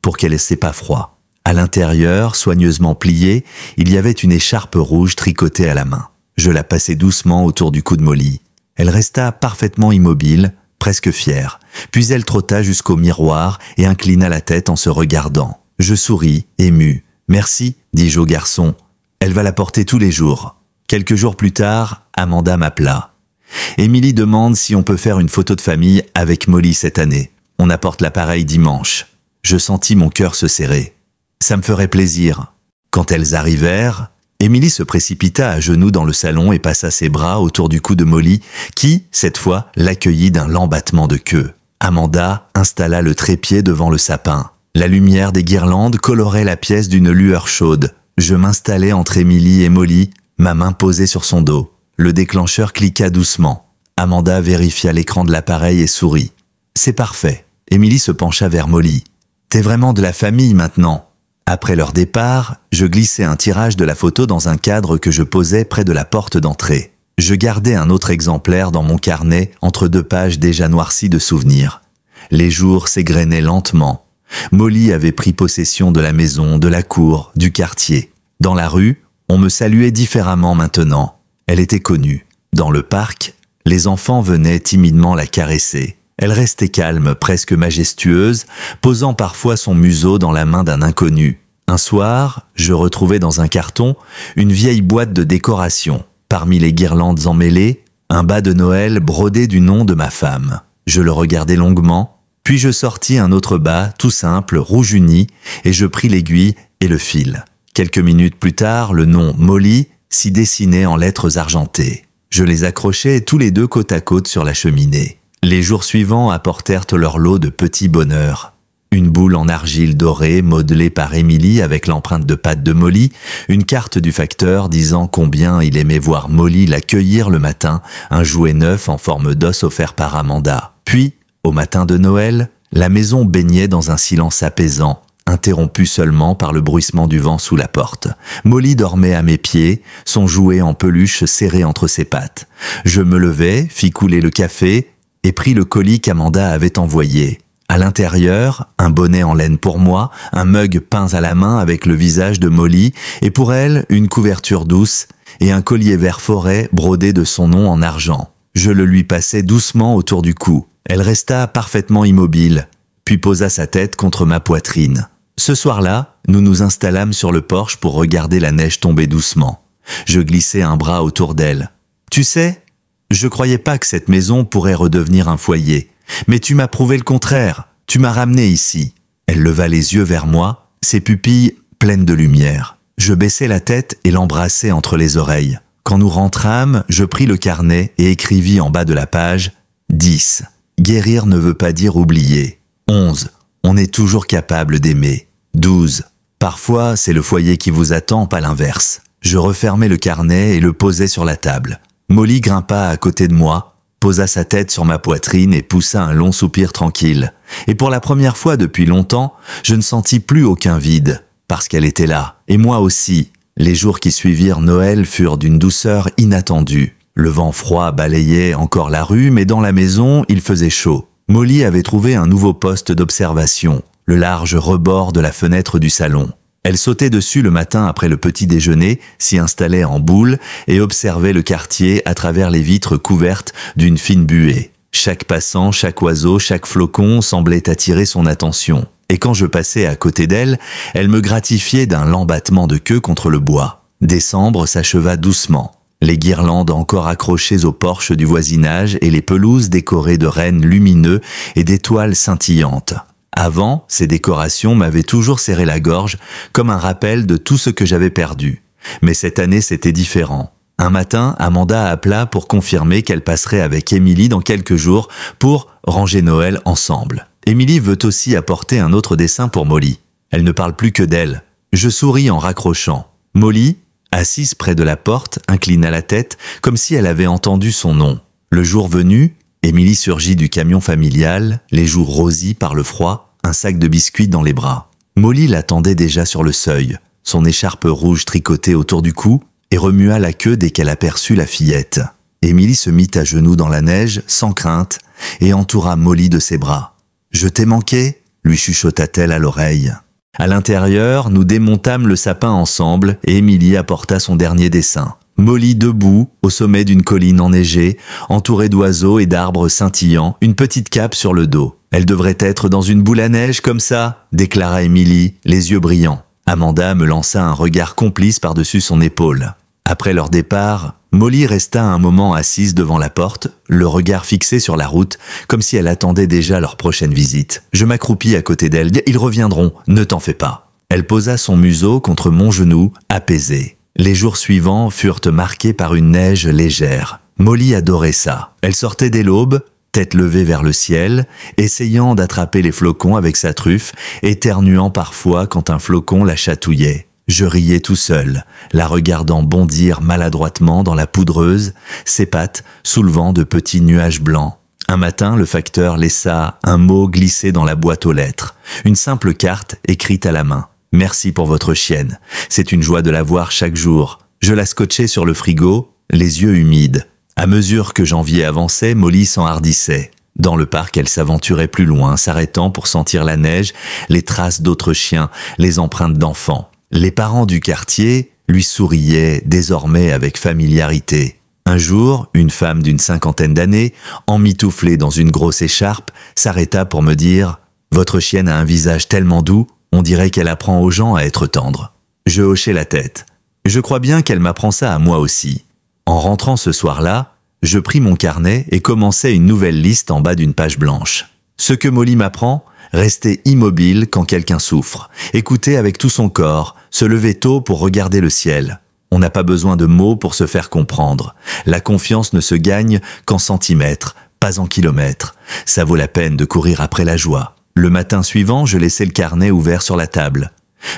pour qu'elle n'ait pas froid. À l'intérieur, soigneusement pliée, il y avait une écharpe rouge tricotée à la main. Je la passai doucement autour du cou de Molly. Elle resta parfaitement immobile, presque fière. Puis elle trotta jusqu'au miroir et inclina la tête en se regardant. Je souris, ému. « Merci », dis-je au garçon. « Elle va la porter tous les jours. » Quelques jours plus tard, Amanda m'appela. « Émilie demande si on peut faire une photo de famille avec Molly cette année. On apporte l'appareil dimanche. » Je sentis mon cœur se serrer. Ça me ferait plaisir. Quand elles arrivèrent, Émilie se précipita à genoux dans le salon et passa ses bras autour du cou de Molly, qui, cette fois, l'accueillit d'un lent battement de queue. Amanda installa le trépied devant le sapin. La lumière des guirlandes colorait la pièce d'une lueur chaude. Je m'installai entre Émilie et Molly, ma main posée sur son dos. Le déclencheur cliqua doucement. Amanda vérifia l'écran de l'appareil et sourit. « C'est parfait. » Émilie se pencha vers Molly. « T'es vraiment de la famille maintenant. » Après leur départ, je glissai un tirage de la photo dans un cadre que je posais près de la porte d'entrée. Je gardai un autre exemplaire dans mon carnet entre deux pages déjà noircies de souvenirs. Les jours s'égrenaient lentement. Molly avait pris possession de la maison, de la cour, du quartier. Dans la rue, on me saluait différemment maintenant. Elle était connue. Dans le parc, les enfants venaient timidement la caresser. Elle restait calme, presque majestueuse, posant parfois son museau dans la main d'un inconnu. Un soir, je retrouvai dans un carton une vieille boîte de décoration. Parmi les guirlandes emmêlées, un bas de Noël brodé du nom de ma femme. Je le regardai longuement. Puis je sortis un autre bas, tout simple, rouge uni, et je pris l'aiguille et le fil. Quelques minutes plus tard, le nom Molly s'y dessinait en lettres argentées. Je les accrochai tous les deux côte à côte sur la cheminée. Les jours suivants apportèrent leur lot de petits bonheurs. Une boule en argile dorée modelée par Émilie avec l'empreinte de patte de Molly, une carte du facteur disant combien il aimait voir Molly l'accueillir le matin, un jouet neuf en forme d'os offert par Amanda. Puis, au matin de Noël, la maison baignait dans un silence apaisant, interrompu seulement par le bruissement du vent sous la porte. Molly dormait à mes pieds, son jouet en peluche serré entre ses pattes. Je me levai, fis couler le café et pris le colis qu'Amanda avait envoyé. À l'intérieur, un bonnet en laine pour moi, un mug peint à la main avec le visage de Molly, et pour elle, une couverture douce et un collier vert forêt brodé de son nom en argent. Je le lui passai doucement autour du cou. Elle resta parfaitement immobile, puis posa sa tête contre ma poitrine. Ce soir-là, nous nous installâmes sur le porche pour regarder la neige tomber doucement. Je glissai un bras autour d'elle. « Tu sais, je croyais pas que cette maison pourrait redevenir un foyer. Mais tu m'as prouvé le contraire, tu m'as ramené ici. » Elle leva les yeux vers moi, ses pupilles pleines de lumière. Je baissai la tête et l'embrassai entre les oreilles. Quand nous rentrâmes, je pris le carnet et écrivis en bas de la page 10. Guérir ne veut pas dire oublier. 11. On est toujours capable d'aimer. 12. Parfois, c'est le foyer qui vous attend, pas l'inverse. Je refermai le carnet et le posai sur la table. Molly grimpa à côté de moi, posa sa tête sur ma poitrine et poussa un long soupir tranquille. Et pour la première fois depuis longtemps, je ne sentis plus aucun vide, parce qu'elle était là, et moi aussi. Les jours qui suivirent Noël furent d'une douceur inattendue. Le vent froid balayait encore la rue, mais dans la maison, il faisait chaud. Molly avait trouvé un nouveau poste d'observation, le large rebord de la fenêtre du salon. Elle sautait dessus le matin après le petit déjeuner, s'y installait en boule et observait le quartier à travers les vitres couvertes d'une fine buée. Chaque passant, chaque oiseau, chaque flocon semblait attirer son attention. Et quand je passais à côté d'elle, elle me gratifiait d'un lent battement de queue contre le bois. Décembre s'acheva doucement. Les guirlandes encore accrochées aux porches du voisinage et les pelouses décorées de rennes lumineux et d'étoiles scintillantes. Avant, ces décorations m'avaient toujours serré la gorge, comme un rappel de tout ce que j'avais perdu. Mais cette année, c'était différent. Un matin, Amanda appela pour confirmer qu'elle passerait avec Émilie dans quelques jours pour ranger Noël ensemble. Émilie veut aussi apporter un autre dessin pour Molly. Elle ne parle plus que d'elle. Je souris en raccrochant. Molly, assise près de la porte, inclina la tête, comme si elle avait entendu son nom. Le jour venu, Émilie surgit du camion familial, les joues rosies par le froid, un sac de biscuits dans les bras. Molly l'attendait déjà sur le seuil, son écharpe rouge tricotée autour du cou, et remua la queue dès qu'elle aperçut la fillette. Émilie se mit à genoux dans la neige, sans crainte, et entoura Molly de ses bras. « Je t'ai manqué ?» lui chuchota-t-elle à l'oreille. À l'intérieur, nous démontâmes le sapin ensemble, et Émilie apporta son dernier dessin. Molly debout, au sommet d'une colline enneigée, entourée d'oiseaux et d'arbres scintillants, une petite cape sur le dos. « Elle devrait être dans une boule à neige comme ça », déclara Émilie, les yeux brillants. Amanda me lança un regard complice par-dessus son épaule. Après leur départ, Molly resta un moment assise devant la porte, le regard fixé sur la route, comme si elle attendait déjà leur prochaine visite. Je m'accroupis à côté d'elle. « Ils reviendront, ne t'en fais pas. » Elle posa son museau contre mon genou, apaisée. Les jours suivants furent marqués par une neige légère. Molly adorait ça. Elle sortait dès l'aube, tête levée vers le ciel, essayant d'attraper les flocons avec sa truffe, éternuant parfois quand un flocon la chatouillait. Je riais tout seul, la regardant bondir maladroitement dans la poudreuse, ses pattes soulevant de petits nuages blancs. Un matin, le facteur laissa un mot glisser dans la boîte aux lettres, une simple carte écrite à la main. « Merci pour votre chienne. C'est une joie de la voir chaque jour. » Je la scotchai sur le frigo, les yeux humides. À mesure que janvier avançait, Molly s'enhardissait. Dans le parc, elle s'aventurait plus loin, s'arrêtant pour sentir la neige, les traces d'autres chiens, les empreintes d'enfants. Les parents du quartier lui souriaient désormais avec familiarité. Un jour, une femme d'une 50aine d'années, emmitouflée dans une grosse écharpe, s'arrêta pour me dire « Votre chienne a un visage tellement doux, on dirait qu'elle apprend aux gens à être tendre. » Je hochai la tête. Je crois bien qu'elle m'apprend ça à moi aussi. En rentrant ce soir-là, je pris mon carnet et commençai une nouvelle liste en bas d'une page blanche. Ce que Molly m'apprend, rester immobile quand quelqu'un souffre, écouter avec tout son corps, se lever tôt pour regarder le ciel. On n'a pas besoin de mots pour se faire comprendre. La confiance ne se gagne qu'en centimètres, pas en kilomètres. Ça vaut la peine de courir après la joie. Le matin suivant, je laissai le carnet ouvert sur la table.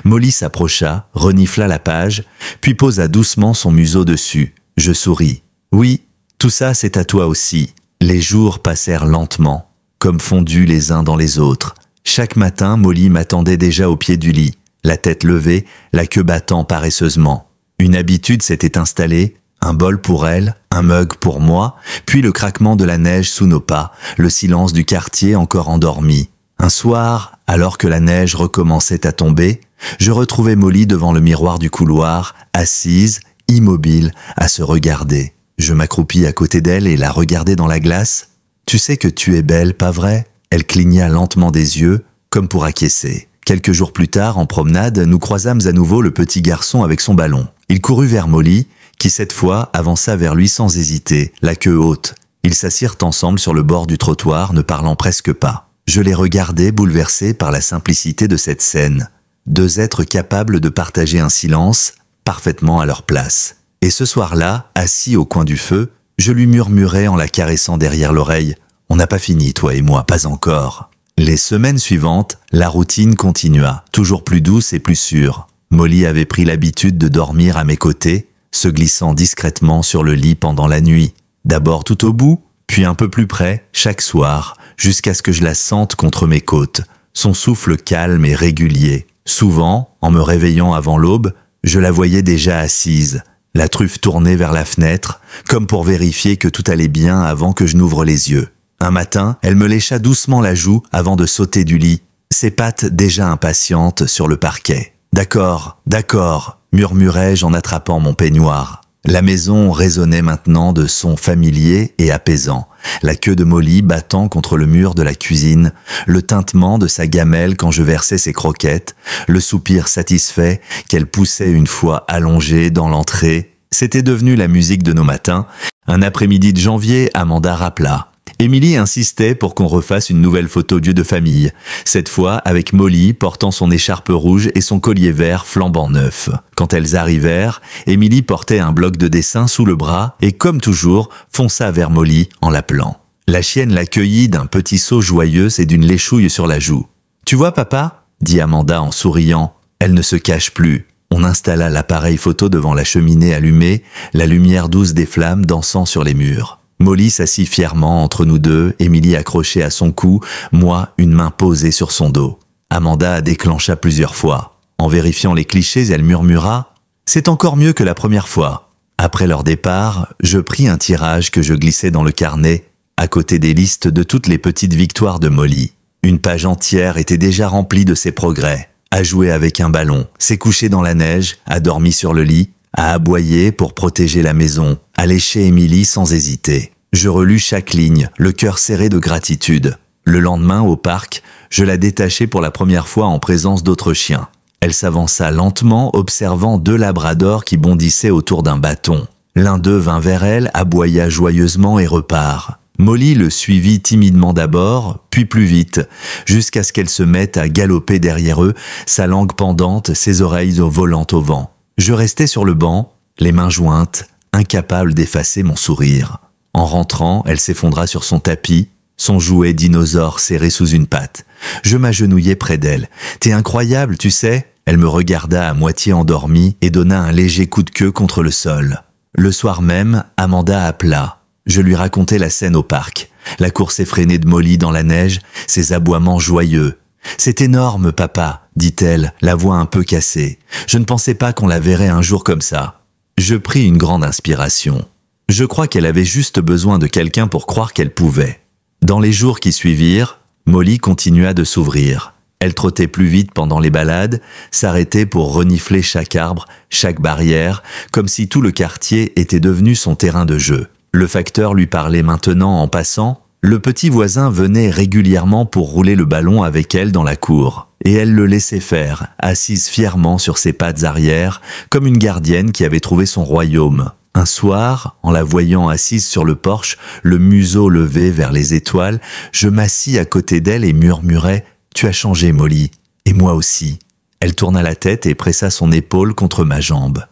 Molly s'approcha, renifla la page, puis posa doucement son museau dessus. Je souris. Oui, tout ça c'est à toi aussi. Les jours passèrent lentement, comme fondus les uns dans les autres. Chaque matin, Molly m'attendait déjà au pied du lit, la tête levée, la queue battant paresseusement. Une habitude s'était installée, un bol pour elle, un mug pour moi, puis le craquement de la neige sous nos pas, le silence du quartier encore endormi. Un soir, alors que la neige recommençait à tomber, je retrouvai Molly devant le miroir du couloir, assise, immobile, à se regarder. Je m'accroupis à côté d'elle et la regardai dans la glace. « Tu sais que tu es belle, pas vrai ?» Elle cligna lentement des yeux, comme pour acquiescer. Quelques jours plus tard, en promenade, nous croisâmes à nouveau le petit garçon avec son ballon. Il courut vers Molly, qui cette fois avança vers lui sans hésiter, la queue haute. Ils s'assirent ensemble sur le bord du trottoir, ne parlant presque pas. Je les regardais, bouleversés par la simplicité de cette scène. Deux êtres capables de partager un silence, parfaitement à leur place. Et ce soir-là, assis au coin du feu, je lui murmurai en la caressant derrière l'oreille « On n'a pas fini, toi et moi, pas encore ». Les semaines suivantes, la routine continua, toujours plus douce et plus sûre. Molly avait pris l'habitude de dormir à mes côtés, se glissant discrètement sur le lit pendant la nuit. D'abord tout au bout, puis un peu plus près, chaque soir, jusqu'à ce que je la sente contre mes côtes, son souffle calme et régulier. Souvent, en me réveillant avant l'aube, je la voyais déjà assise, la truffe tournée vers la fenêtre, comme pour vérifier que tout allait bien avant que je n'ouvre les yeux. Un matin, elle me lécha doucement la joue avant de sauter du lit, ses pattes déjà impatientes sur le parquet. « D'accord, d'accord », murmurai-je en attrapant mon peignoir. La maison résonnait maintenant de sons familiers et apaisants. La queue de Molly battant contre le mur de la cuisine, le tintement de sa gamelle quand je versais ses croquettes, le soupir satisfait qu'elle poussait une fois allongée dans l'entrée. C'était devenu la musique de nos matins. Un après-midi de janvier, Amanda rappela. Émilie insistait pour qu'on refasse une nouvelle photo d'yeux de famille, cette fois avec Molly portant son écharpe rouge et son collier vert flambant neuf. Quand elles arrivèrent, Émilie portait un bloc de dessin sous le bras et, comme toujours, fonça vers Molly en l'appelant. La chienne l'accueillit d'un petit saut joyeux et d'une léchouille sur la joue. « Tu vois, papa ?» dit Amanda en souriant. Elle ne se cache plus. On installa l'appareil photo devant la cheminée allumée, la lumière douce des flammes dansant sur les murs. Molly s'assit fièrement entre nous deux, Émilie accrochée à son cou, moi une main posée sur son dos. Amanda déclencha plusieurs fois. En vérifiant les clichés, elle murmura « C'est encore mieux que la première fois ». Après leur départ, je pris un tirage que je glissai dans le carnet, à côté des listes de toutes les petites victoires de Molly. Une page entière était déjà remplie de ses progrès. A jouer avec un ballon, s'est couché dans la neige, a dormi sur le lit, a aboyé pour protéger la maison, a léché Émilie sans hésiter. Je relus chaque ligne, le cœur serré de gratitude. Le lendemain, au parc, je la détachai pour la première fois en présence d'autres chiens. Elle s'avança lentement, observant deux labradors qui bondissaient autour d'un bâton. L'un d'eux vint vers elle, aboya joyeusement et repart. Molly le suivit timidement d'abord, puis plus vite, jusqu'à ce qu'elle se mette à galoper derrière eux, sa langue pendante, ses oreilles volant au vent. Je restais sur le banc, les mains jointes, incapable d'effacer mon sourire. En rentrant, elle s'effondra sur son tapis, son jouet dinosaure serré sous une patte. Je m'agenouillai près d'elle. « T'es incroyable, tu sais ?» Elle me regarda à moitié endormie et donna un léger coup de queue contre le sol. Le soir même, Amanda appela. Je lui racontai la scène au parc. La course effrénée de Molly dans la neige, ses aboiements joyeux. « C'est énorme, papa », dit-elle, la voix un peu cassée. « Je ne pensais pas qu'on la verrait un jour comme ça. » Je pris une grande inspiration. Je crois qu'elle avait juste besoin de quelqu'un pour croire qu'elle pouvait. Dans les jours qui suivirent, Molly continua de s'ouvrir. Elle trottait plus vite pendant les balades, s'arrêtait pour renifler chaque arbre, chaque barrière, comme si tout le quartier était devenu son terrain de jeu. Le facteur lui parlait maintenant en passant. Le petit voisin venait régulièrement pour rouler le ballon avec elle dans la cour. Et elle le laissait faire, assise fièrement sur ses pattes arrière, comme une gardienne qui avait trouvé son royaume. Un soir, en la voyant assise sur le porche, le museau levé vers les étoiles, je m'assis à côté d'elle et murmurai « Tu as changé, Molly, et moi aussi ». Elle tourna la tête et pressa son épaule contre ma jambe.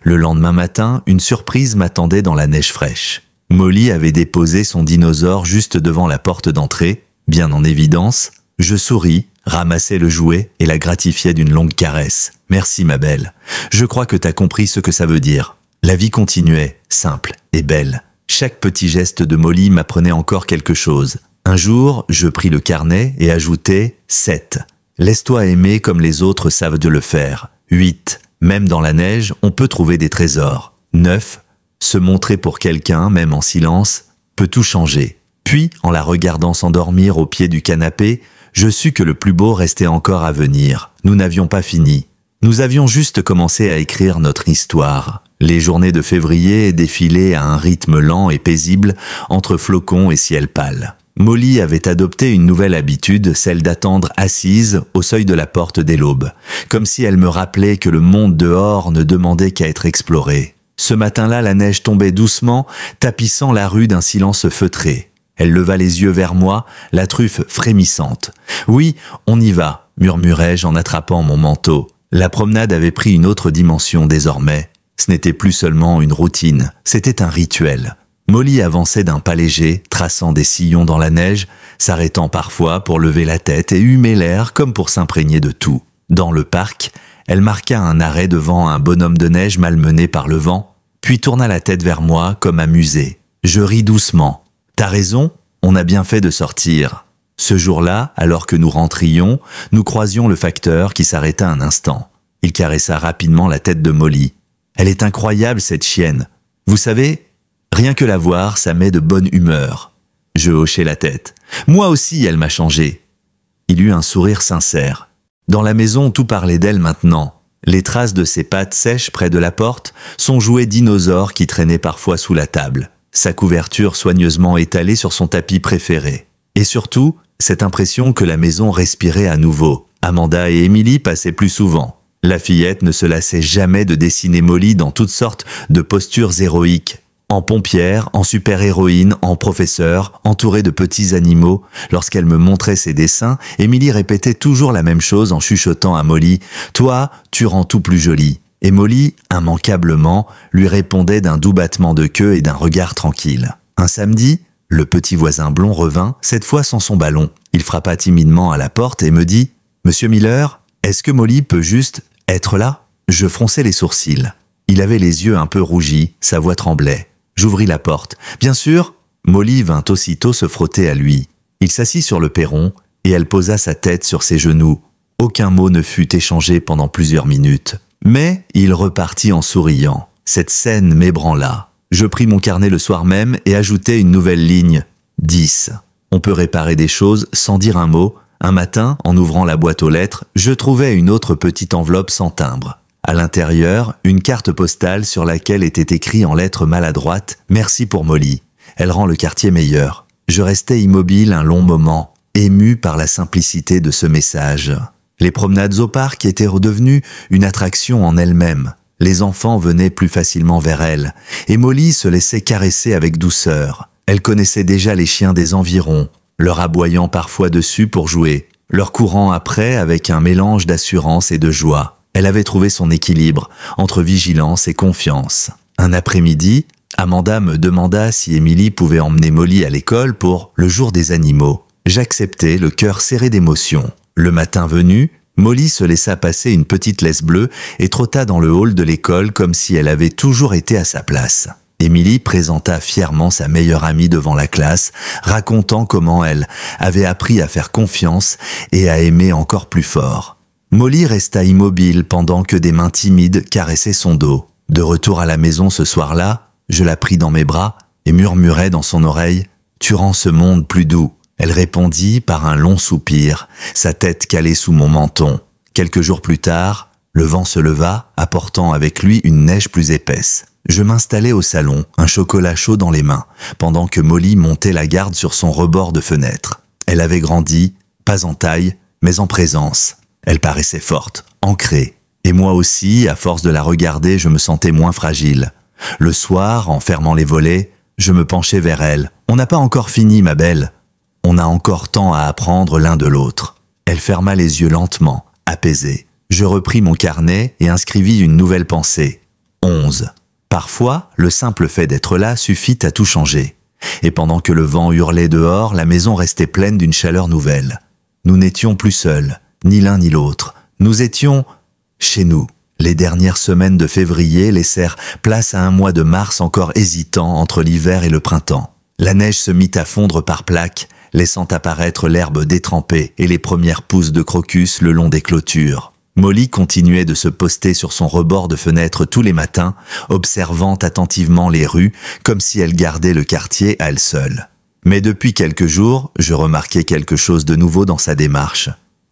Le lendemain matin, une surprise m'attendait dans la neige fraîche. Molly avait déposé son dinosaure juste devant la porte d'entrée, bien en évidence. Je souris, ramassai le jouet et la gratifiai d'une longue caresse. « Merci ma belle, je crois que t'as compris ce que ça veut dire. » La vie continuait, simple et belle. Chaque petit geste de Molly m'apprenait encore quelque chose. Un jour, je pris le carnet et ajoutai 7. Laisse-toi aimer comme les autres savent de le faire. 8. Même dans la neige, on peut trouver des trésors. 9. Se montrer pour quelqu'un, même en silence, peut tout changer. Puis, en la regardant s'endormir au pied du canapé, je sus que le plus beau restait encore à venir. Nous n'avions pas fini. Nous avions juste commencé à écrire notre histoire. Les journées de février défilaient à un rythme lent et paisible entre flocons et ciel pâle. Molly avait adopté une nouvelle habitude, celle d'attendre assise au seuil de la porte dès l'aube, comme si elle me rappelait que le monde dehors ne demandait qu'à être exploré. Ce matin-là, la neige tombait doucement, tapissant la rue d'un silence feutré. Elle leva les yeux vers moi, la truffe frémissante. « Oui, on y va », murmurai-je en attrapant mon manteau. La promenade avait pris une autre dimension désormais. Ce n'était plus seulement une routine, c'était un rituel. Molly avançait d'un pas léger, traçant des sillons dans la neige, s'arrêtant parfois pour lever la tête et humer l'air comme pour s'imprégner de tout. Dans le parc, elle marqua un arrêt devant un bonhomme de neige malmené par le vent, puis tourna la tête vers moi comme amusée. Je ris doucement. « T'as raison, on a bien fait de sortir. » Ce jour-là, alors que nous rentrions, nous croisions le facteur qui s'arrêta un instant. Il caressa rapidement la tête de Molly. « Elle est incroyable cette chienne. Vous savez, rien que la voir, ça met de bonne humeur. » Je hochai la tête. « Moi aussi, elle m'a changé. » Il eut un sourire sincère. Dans la maison, tout parlait d'elle maintenant. Les traces de ses pattes sèches près de la porte, son jouet dinosaure qui traînait parfois sous la table, sa couverture soigneusement étalée sur son tapis préféré. Et surtout, cette impression que la maison respirait à nouveau. Amanda et Emily passaient plus souvent. La fillette ne se lassait jamais de dessiner Molly dans toutes sortes de postures héroïques. En pompière, en super-héroïne, en professeur, entourée de petits animaux. Lorsqu'elle me montrait ses dessins, Emily répétait toujours la même chose en chuchotant à Molly « Toi, tu rends tout plus joli ». Et Molly, immanquablement, lui répondait d'un doux battement de queue et d'un regard tranquille. Un samedi, le petit voisin blond revint, cette fois sans son ballon. Il frappa timidement à la porte et me dit « Monsieur Miller, est-ce que Molly peut juste être là ?» Je fronçai les sourcils. Il avait les yeux un peu rougis, sa voix tremblait. J'ouvris la porte. Bien sûr, Molly vint aussitôt se frotter à lui. Il s'assit sur le perron et elle posa sa tête sur ses genoux. Aucun mot ne fut échangé pendant plusieurs minutes. Mais il repartit en souriant. Cette scène m'ébranla. Je pris mon carnet le soir même et ajoutai une nouvelle ligne. 10. On peut réparer des choses sans dire un mot. Un matin, en ouvrant la boîte aux lettres, je trouvai une autre petite enveloppe sans timbre. À l'intérieur, une carte postale sur laquelle était écrit en lettres maladroites « Merci pour Molly. Elle rend le quartier meilleur. » Je restai immobile un long moment, ému par la simplicité de ce message. Les promenades au parc étaient redevenues une attraction en elles-mêmes. Les enfants venaient plus facilement vers elle, et Molly se laissait caresser avec douceur. Elle connaissait déjà les chiens des environs, leur aboyant parfois dessus pour jouer, leur courant après avec un mélange d'assurance et de joie. Elle avait trouvé son équilibre entre vigilance et confiance. Un après-midi, Amanda me demanda si Emily pouvait emmener Molly à l'école pour le jour des animaux. J'acceptai, le cœur serré d'émotion. Le matin venu, Molly se laissa passer une petite laisse bleue et trotta dans le hall de l'école comme si elle avait toujours été à sa place. Emily présenta fièrement sa meilleure amie devant la classe, racontant comment elle avait appris à faire confiance et à aimer encore plus fort. Molly resta immobile pendant que des mains timides caressaient son dos. De retour à la maison ce soir-là, je la pris dans mes bras et murmurai dans son oreille « Tu rends ce monde plus doux ». Elle répondit par un long soupir, sa tête calée sous mon menton. Quelques jours plus tard, le vent se leva, apportant avec lui une neige plus épaisse. Je m'installai au salon, un chocolat chaud dans les mains, pendant que Molly montait la garde sur son rebord de fenêtre. Elle avait grandi, pas en taille, mais en présence. Elle paraissait forte, ancrée. Et moi aussi, à force de la regarder, je me sentais moins fragile. Le soir, en fermant les volets, je me penchai vers elle. « On n'a pas encore fini, ma belle. On a encore tant à apprendre l'un de l'autre. » Elle ferma les yeux lentement, apaisée. Je repris mon carnet et inscrivis une nouvelle pensée. 11. Parfois, le simple fait d'être là suffit à tout changer. Et pendant que le vent hurlait dehors, la maison restait pleine d'une chaleur nouvelle. Nous n'étions plus seuls, ni l'un ni l'autre. Nous étions chez nous. Les dernières semaines de février laissèrent place à un mois de mars encore hésitant entre l'hiver et le printemps. La neige se mit à fondre par plaques, laissant apparaître l'herbe détrempée et les premières pousses de crocus le long des clôtures. Molly continuait de se poster sur son rebord de fenêtre tous les matins, observant attentivement les rues, comme si elle gardait le quartier à elle seule. Mais depuis quelques jours, je remarquais quelque chose de nouveau dans sa démarche.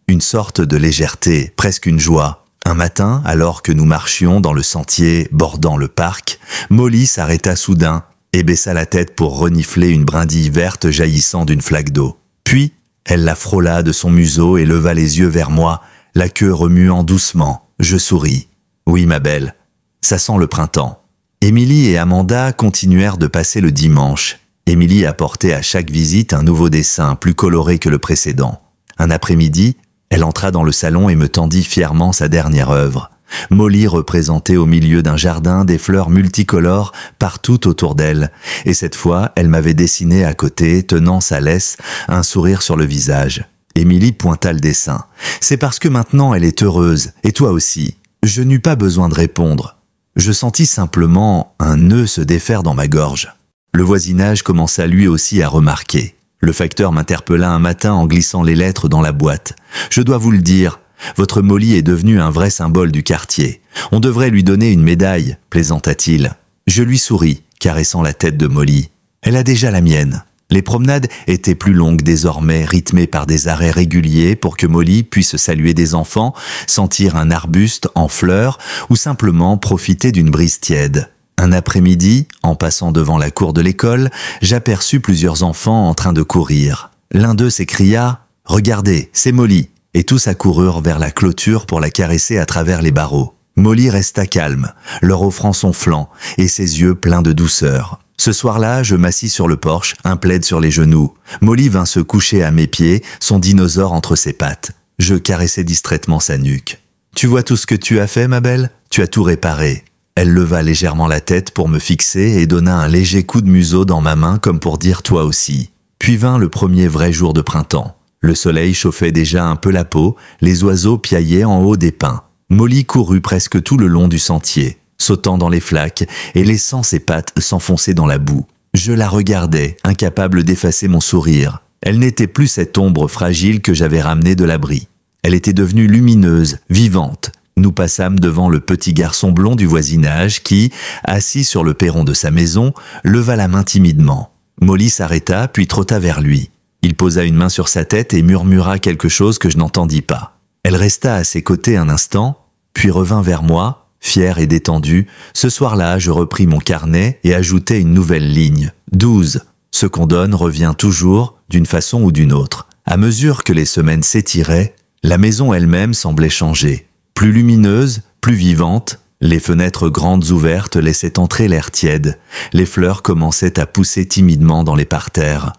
Une sorte de légèreté, presque une joie. Un matin, alors que nous marchions dans le sentier bordant le parc, Molly s'arrêta soudain et baissa la tête pour renifler une brindille verte jaillissant d'une flaque d'eau. Puis, elle la frôla de son museau et leva les yeux vers moi, la queue remuant doucement. Je souris. Oui, ma belle, ça sent le printemps. Émilie et Amanda continuèrent de passer le dimanche. Émilie apportait à chaque visite un nouveau dessin, plus coloré que le précédent. Un après-midi, elle entra dans le salon et me tendit fièrement sa dernière œuvre. Molly représentait au milieu d'un jardin des fleurs multicolores partout autour d'elle, et cette fois, elle m'avait dessiné à côté, tenant sa laisse, un sourire sur le visage. Émilie pointa le dessin. C'est parce que maintenant elle est heureuse, et toi aussi. Je n'eus pas besoin de répondre. Je sentis simplement un nœud se défaire dans ma gorge. Le voisinage commença lui aussi à remarquer. Le facteur m'interpella un matin en glissant les lettres dans la boîte. « Je dois vous le dire, votre Molly est devenue un vrai symbole du quartier. On devrait lui donner une médaille, plaisanta-t-il. Je lui souris, caressant la tête de Molly. Elle a déjà la mienne. Les promenades étaient plus longues désormais, rythmées par des arrêts réguliers pour que Molly puisse saluer des enfants, sentir un arbuste en fleurs ou simplement profiter d'une brise tiède. Un après-midi, en passant devant la cour de l'école, j'aperçus plusieurs enfants en train de courir. L'un d'eux s'écria « Regardez, c'est Molly !» et tous accoururent vers la clôture pour la caresser à travers les barreaux. Molly resta calme, leur offrant son flanc et ses yeux pleins de douceur. Ce soir-là, je m'assis sur le porche, un plaid sur les genoux. Molly vint se coucher à mes pieds, son dinosaure entre ses pattes. Je caressai distraitement sa nuque. « Tu vois tout ce que tu as fait, ma belle ? Tu as tout réparé. » Elle leva légèrement la tête pour me fixer et donna un léger coup de museau dans ma main comme pour dire « toi aussi ». Puis vint le premier vrai jour de printemps. Le soleil chauffait déjà un peu la peau, les oiseaux piaillaient en haut des pins. Molly courut presque tout le long du sentier, sautant dans les flaques et laissant ses pattes s'enfoncer dans la boue. Je la regardais, incapable d'effacer mon sourire. Elle n'était plus cette ombre fragile que j'avais ramenée de l'abri. Elle était devenue lumineuse, vivante. Nous passâmes devant le petit garçon blond du voisinage qui, assis sur le perron de sa maison, leva la main timidement. Molly s'arrêta puis trotta vers lui. Il posa une main sur sa tête et murmura quelque chose que je n'entendis pas. Elle resta à ses côtés un instant, puis revint vers moi, fière et détendue. Ce soir-là, je repris mon carnet et ajoutai une nouvelle ligne. 12. Ce qu'on donne revient toujours, d'une façon ou d'une autre. À mesure que les semaines s'étiraient, la maison elle-même semblait changer. Plus lumineuse, plus vivante, les fenêtres grandes ouvertes laissaient entrer l'air tiède. Les fleurs commençaient à pousser timidement dans les parterres.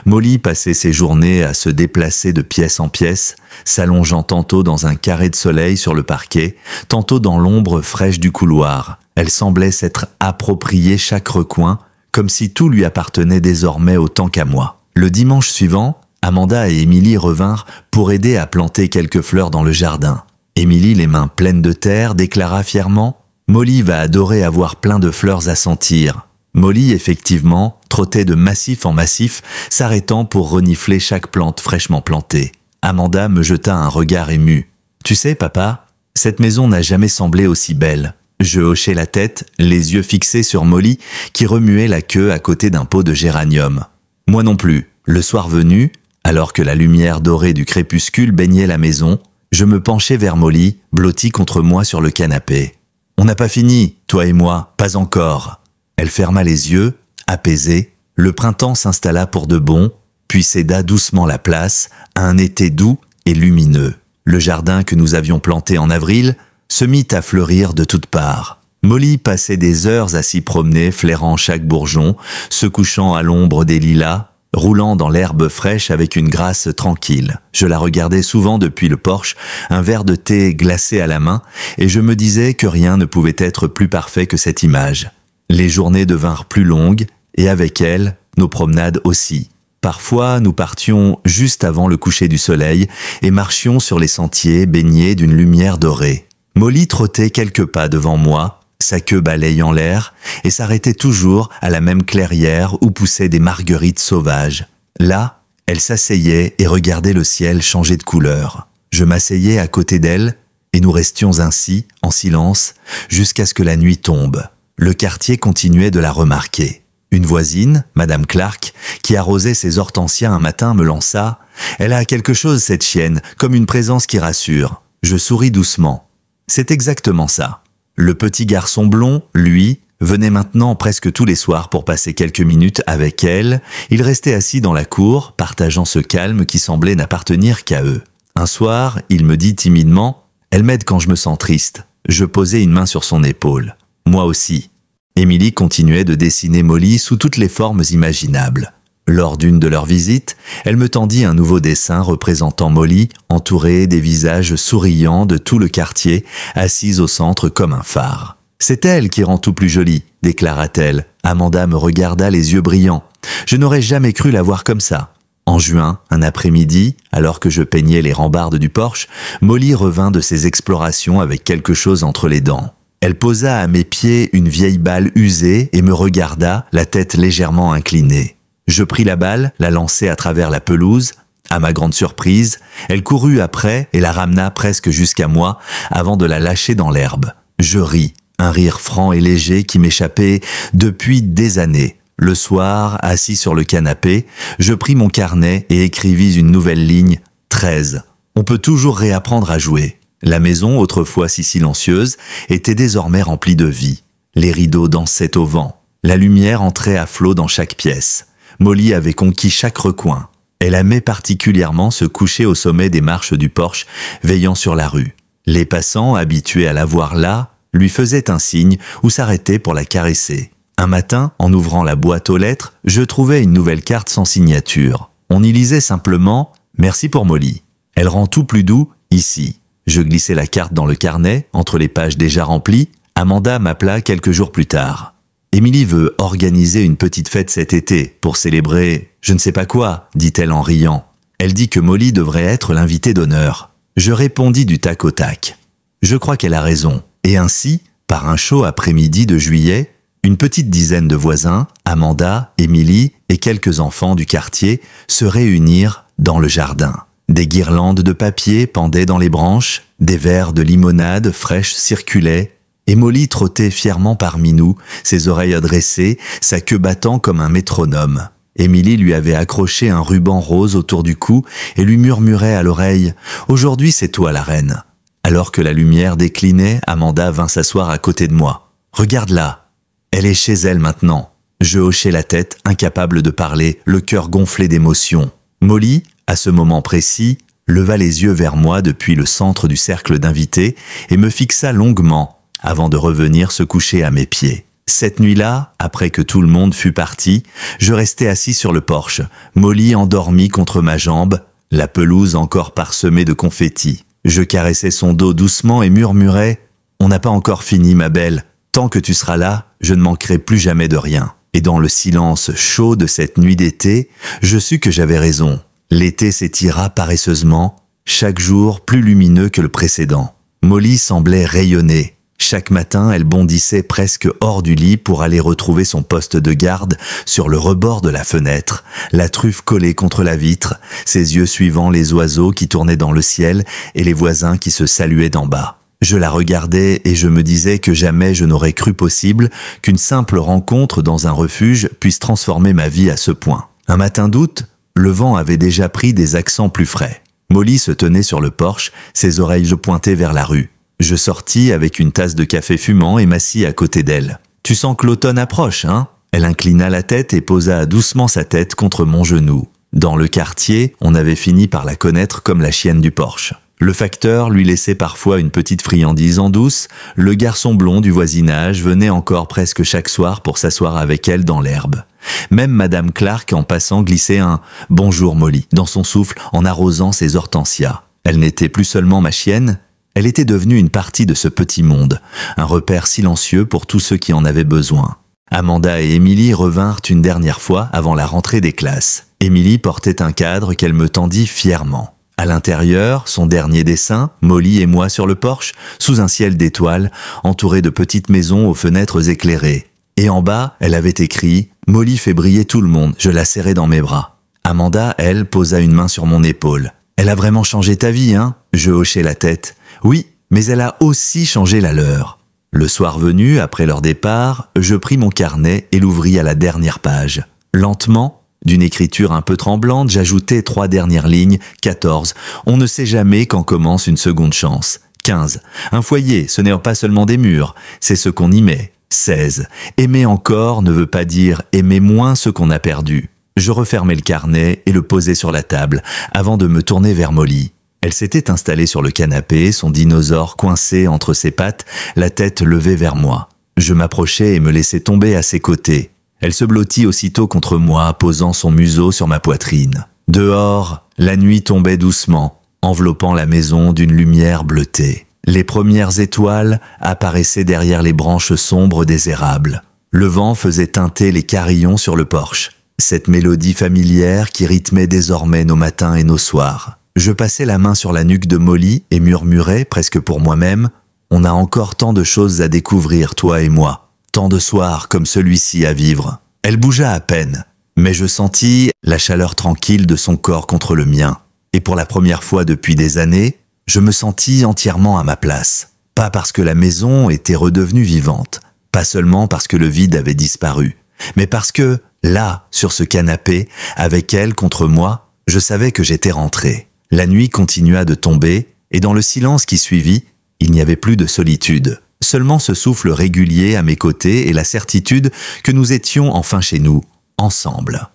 Molly passait ses journées à se déplacer de pièce en pièce, s'allongeant tantôt dans un carré de soleil sur le parquet, tantôt dans l'ombre fraîche du couloir. Elle semblait s'être appropriée chaque recoin, comme si tout lui appartenait désormais autant qu'à moi. Le dimanche suivant, Amanda et Émilie revinrent pour aider à planter quelques fleurs dans le jardin. Émilie, les mains pleines de terre, déclara fièrement « Molly va adorer avoir plein de fleurs à sentir ». Molly, effectivement, trottait de massif en massif, s'arrêtant pour renifler chaque plante fraîchement plantée. Amanda me jeta un regard ému. « Tu sais, papa, cette maison n'a jamais semblé aussi belle. » Je hochai la tête, les yeux fixés sur Molly, qui remuait la queue à côté d'un pot de géranium. Moi non plus. Le soir venu, alors que la lumière dorée du crépuscule baignait la maison, je me penchai vers Molly, blottie contre moi sur le canapé. « On n'a pas fini, toi et moi, pas encore. » Elle ferma les yeux, apaisée. Le printemps s'installa pour de bon, puis céda doucement la place à un été doux et lumineux. Le jardin que nous avions planté en avril se mit à fleurir de toutes parts. Molly passait des heures à s'y promener, flairant chaque bourgeon, se couchant à l'ombre des lilas, roulant dans l'herbe fraîche avec une grâce tranquille. Je la regardais souvent depuis le porche, un verre de thé glacé à la main, et je me disais que rien ne pouvait être plus parfait que cette image. Les journées devinrent plus longues, et avec elles, nos promenades aussi. Parfois, nous partions juste avant le coucher du soleil et marchions sur les sentiers baignés d'une lumière dorée. Molly trottait quelques pas devant moi, sa queue balayant l'air, et s'arrêtait toujours à la même clairière où poussaient des marguerites sauvages. Là, elle s'asseyait et regardait le ciel changer de couleur. Je m'asseyais à côté d'elle, et nous restions ainsi, en silence, jusqu'à ce que la nuit tombe. Le quartier continuait de la remarquer. Une voisine, Madame Clark, qui arrosait ses hortensias un matin, me lança « Elle a quelque chose, cette chienne, comme une présence qui rassure. » Je souris doucement. C'est exactement ça. Le petit garçon blond, lui, venait maintenant presque tous les soirs pour passer quelques minutes avec elle. Il restait assis dans la cour, partageant ce calme qui semblait n'appartenir qu'à eux. Un soir, il me dit timidement « Elle m'aide quand je me sens triste. » Je posai une main sur son épaule. Moi aussi. Émilie continuait de dessiner Molly sous toutes les formes imaginables. Lors d'une de leurs visites, elle me tendit un nouveau dessin représentant Molly, entourée des visages souriants de tout le quartier, assise au centre comme un phare. « C'est elle qui rend tout plus joli », déclara-t-elle. Amanda me regarda les yeux brillants. Je n'aurais jamais cru la voir comme ça. En juin, un après-midi, alors que je peignais les rambardes du porche, Molly revint de ses explorations avec quelque chose entre les dents. Elle posa à mes pieds une vieille balle usée et me regarda, la tête légèrement inclinée. Je pris la balle, la lançai à travers la pelouse. À ma grande surprise, elle courut après et la ramena presque jusqu'à moi avant de la lâcher dans l'herbe. Je ris, un rire franc et léger qui m'échappait depuis des années. Le soir, assis sur le canapé, je pris mon carnet et écrivis une nouvelle ligne, 13. On peut toujours réapprendre à jouer. La maison, autrefois si silencieuse, était désormais remplie de vie. Les rideaux dansaient au vent. La lumière entrait à flot dans chaque pièce. Molly avait conquis chaque recoin. Elle aimait particulièrement se coucher au sommet des marches du porche, veillant sur la rue. Les passants, habitués à la voir là, lui faisaient un signe ou s'arrêtaient pour la caresser. Un matin, en ouvrant la boîte aux lettres, je trouvai une nouvelle carte sans signature. On y lisait simplement « Merci pour Molly. Elle rend tout plus doux ici ». Je glissai la carte dans le carnet, entre les pages déjà remplies. Amanda m'appela quelques jours plus tard. « Émilie veut organiser une petite fête cet été pour célébrer je ne sais pas quoi, dit-elle en riant. Elle dit que Molly devrait être l'invitée d'honneur. » Je répondis du tac au tac. Je crois qu'elle a raison. Et ainsi, par un chaud après-midi de juillet, une petite dizaine de voisins, Amanda, Émilie et quelques enfants du quartier se réunirent dans le jardin. Des guirlandes de papier pendaient dans les branches, des verres de limonade fraîche circulaient, et Molly trottait fièrement parmi nous, ses oreilles dressées, sa queue battant comme un métronome. Émilie lui avait accroché un ruban rose autour du cou et lui murmurait à l'oreille « Aujourd'hui c'est toi la reine ». Alors que la lumière déclinait, Amanda vint s'asseoir à côté de moi. « Regarde-la, elle est chez elle maintenant ». Je hochai la tête, incapable de parler, le cœur gonflé d'émotion. Molly, à ce moment précis, leva les yeux vers moi depuis le centre du cercle d'invités et me fixa longuement avant de revenir se coucher à mes pieds. Cette nuit-là, après que tout le monde fut parti, je restais assis sur le porche, Molly endormie contre ma jambe, la pelouse encore parsemée de confettis. Je caressais son dos doucement et murmurais « On n'a pas encore fini, ma belle. Tant que tu seras là, je ne manquerai plus jamais de rien. » Et dans le silence chaud de cette nuit d'été, je sus que j'avais raison. L'été s'étira paresseusement, chaque jour plus lumineux que le précédent. Molly semblait rayonner. Chaque matin, elle bondissait presque hors du lit pour aller retrouver son poste de garde sur le rebord de la fenêtre, la truffe collée contre la vitre, ses yeux suivant les oiseaux qui tournaient dans le ciel et les voisins qui se saluaient d'en bas. Je la regardais et je me disais que jamais je n'aurais cru possible qu'une simple rencontre dans un refuge puisse transformer ma vie à ce point. Un matin d'août, le vent avait déjà pris des accents plus frais. Molly se tenait sur le porche, ses oreilles pointées vers la rue. Je sortis avec une tasse de café fumant et m'assis à côté d'elle. « Tu sens que l'automne approche, hein ?» Elle inclina la tête et posa doucement sa tête contre mon genou. Dans le quartier, on avait fini par la connaître comme la chienne du porche. Le facteur lui laissait parfois une petite friandise en douce. Le garçon blond du voisinage venait encore presque chaque soir pour s'asseoir avec elle dans l'herbe. Même Madame Clark, en passant, glissait un « Bonjour Molly » dans son souffle en arrosant ses hortensias. Elle n'était plus seulement ma chienne, elle était devenue une partie de ce petit monde, un repère silencieux pour tous ceux qui en avaient besoin. Amanda et Émilie revinrent une dernière fois avant la rentrée des classes. Émilie portait un cadre qu'elle me tendit fièrement. À l'intérieur, son dernier dessin, Molly et moi sur le porche, sous un ciel d'étoiles, entouré de petites maisons aux fenêtres éclairées. Et en bas, elle avait écrit « Molly fait briller tout le monde », je la serrais dans mes bras. Amanda, elle, posa une main sur mon épaule. « Elle a vraiment changé ta vie, hein ?» Je hochai la tête. « Oui, mais elle a aussi changé la leur. » Le soir venu, après leur départ, je pris mon carnet et l'ouvris à la dernière page. Lentement, d'une écriture un peu tremblante, j'ajoutai 3 dernières lignes, 14. On ne sait jamais quand commence une seconde chance. 15. Un foyer, ce n'est pas seulement des murs, c'est ce qu'on y met. 16. Aimer encore ne veut pas dire aimer moins ce qu'on a perdu. Je refermai le carnet et le posai sur la table, avant de me tourner vers Molly. Elle s'était installée sur le canapé, son dinosaure coincé entre ses pattes, la tête levée vers moi. Je m'approchai et me laissai tomber à ses côtés. Elle se blottit aussitôt contre moi, posant son museau sur ma poitrine. Dehors, la nuit tombait doucement, enveloppant la maison d'une lumière bleutée. Les premières étoiles apparaissaient derrière les branches sombres des érables. Le vent faisait teinter les carillons sur le porche. Cette mélodie familière qui rythmait désormais nos matins et nos soirs. Je passai la main sur la nuque de Molly et murmurai, presque pour moi-même, « On a encore tant de choses à découvrir, toi et moi. Tant de soirs comme celui-ci à vivre. » Elle bougea à peine, mais je sentis la chaleur tranquille de son corps contre le mien. Et pour la première fois depuis des années, je me sentis entièrement à ma place. Pas parce que la maison était redevenue vivante, pas seulement parce que le vide avait disparu, mais parce que, là, sur ce canapé, avec elle contre moi, je savais que j'étais rentré. La nuit continua de tomber, et dans le silence qui suivit, il n'y avait plus de solitude. Seulement ce souffle régulier à mes côtés et la certitude que nous étions enfin chez nous, ensemble.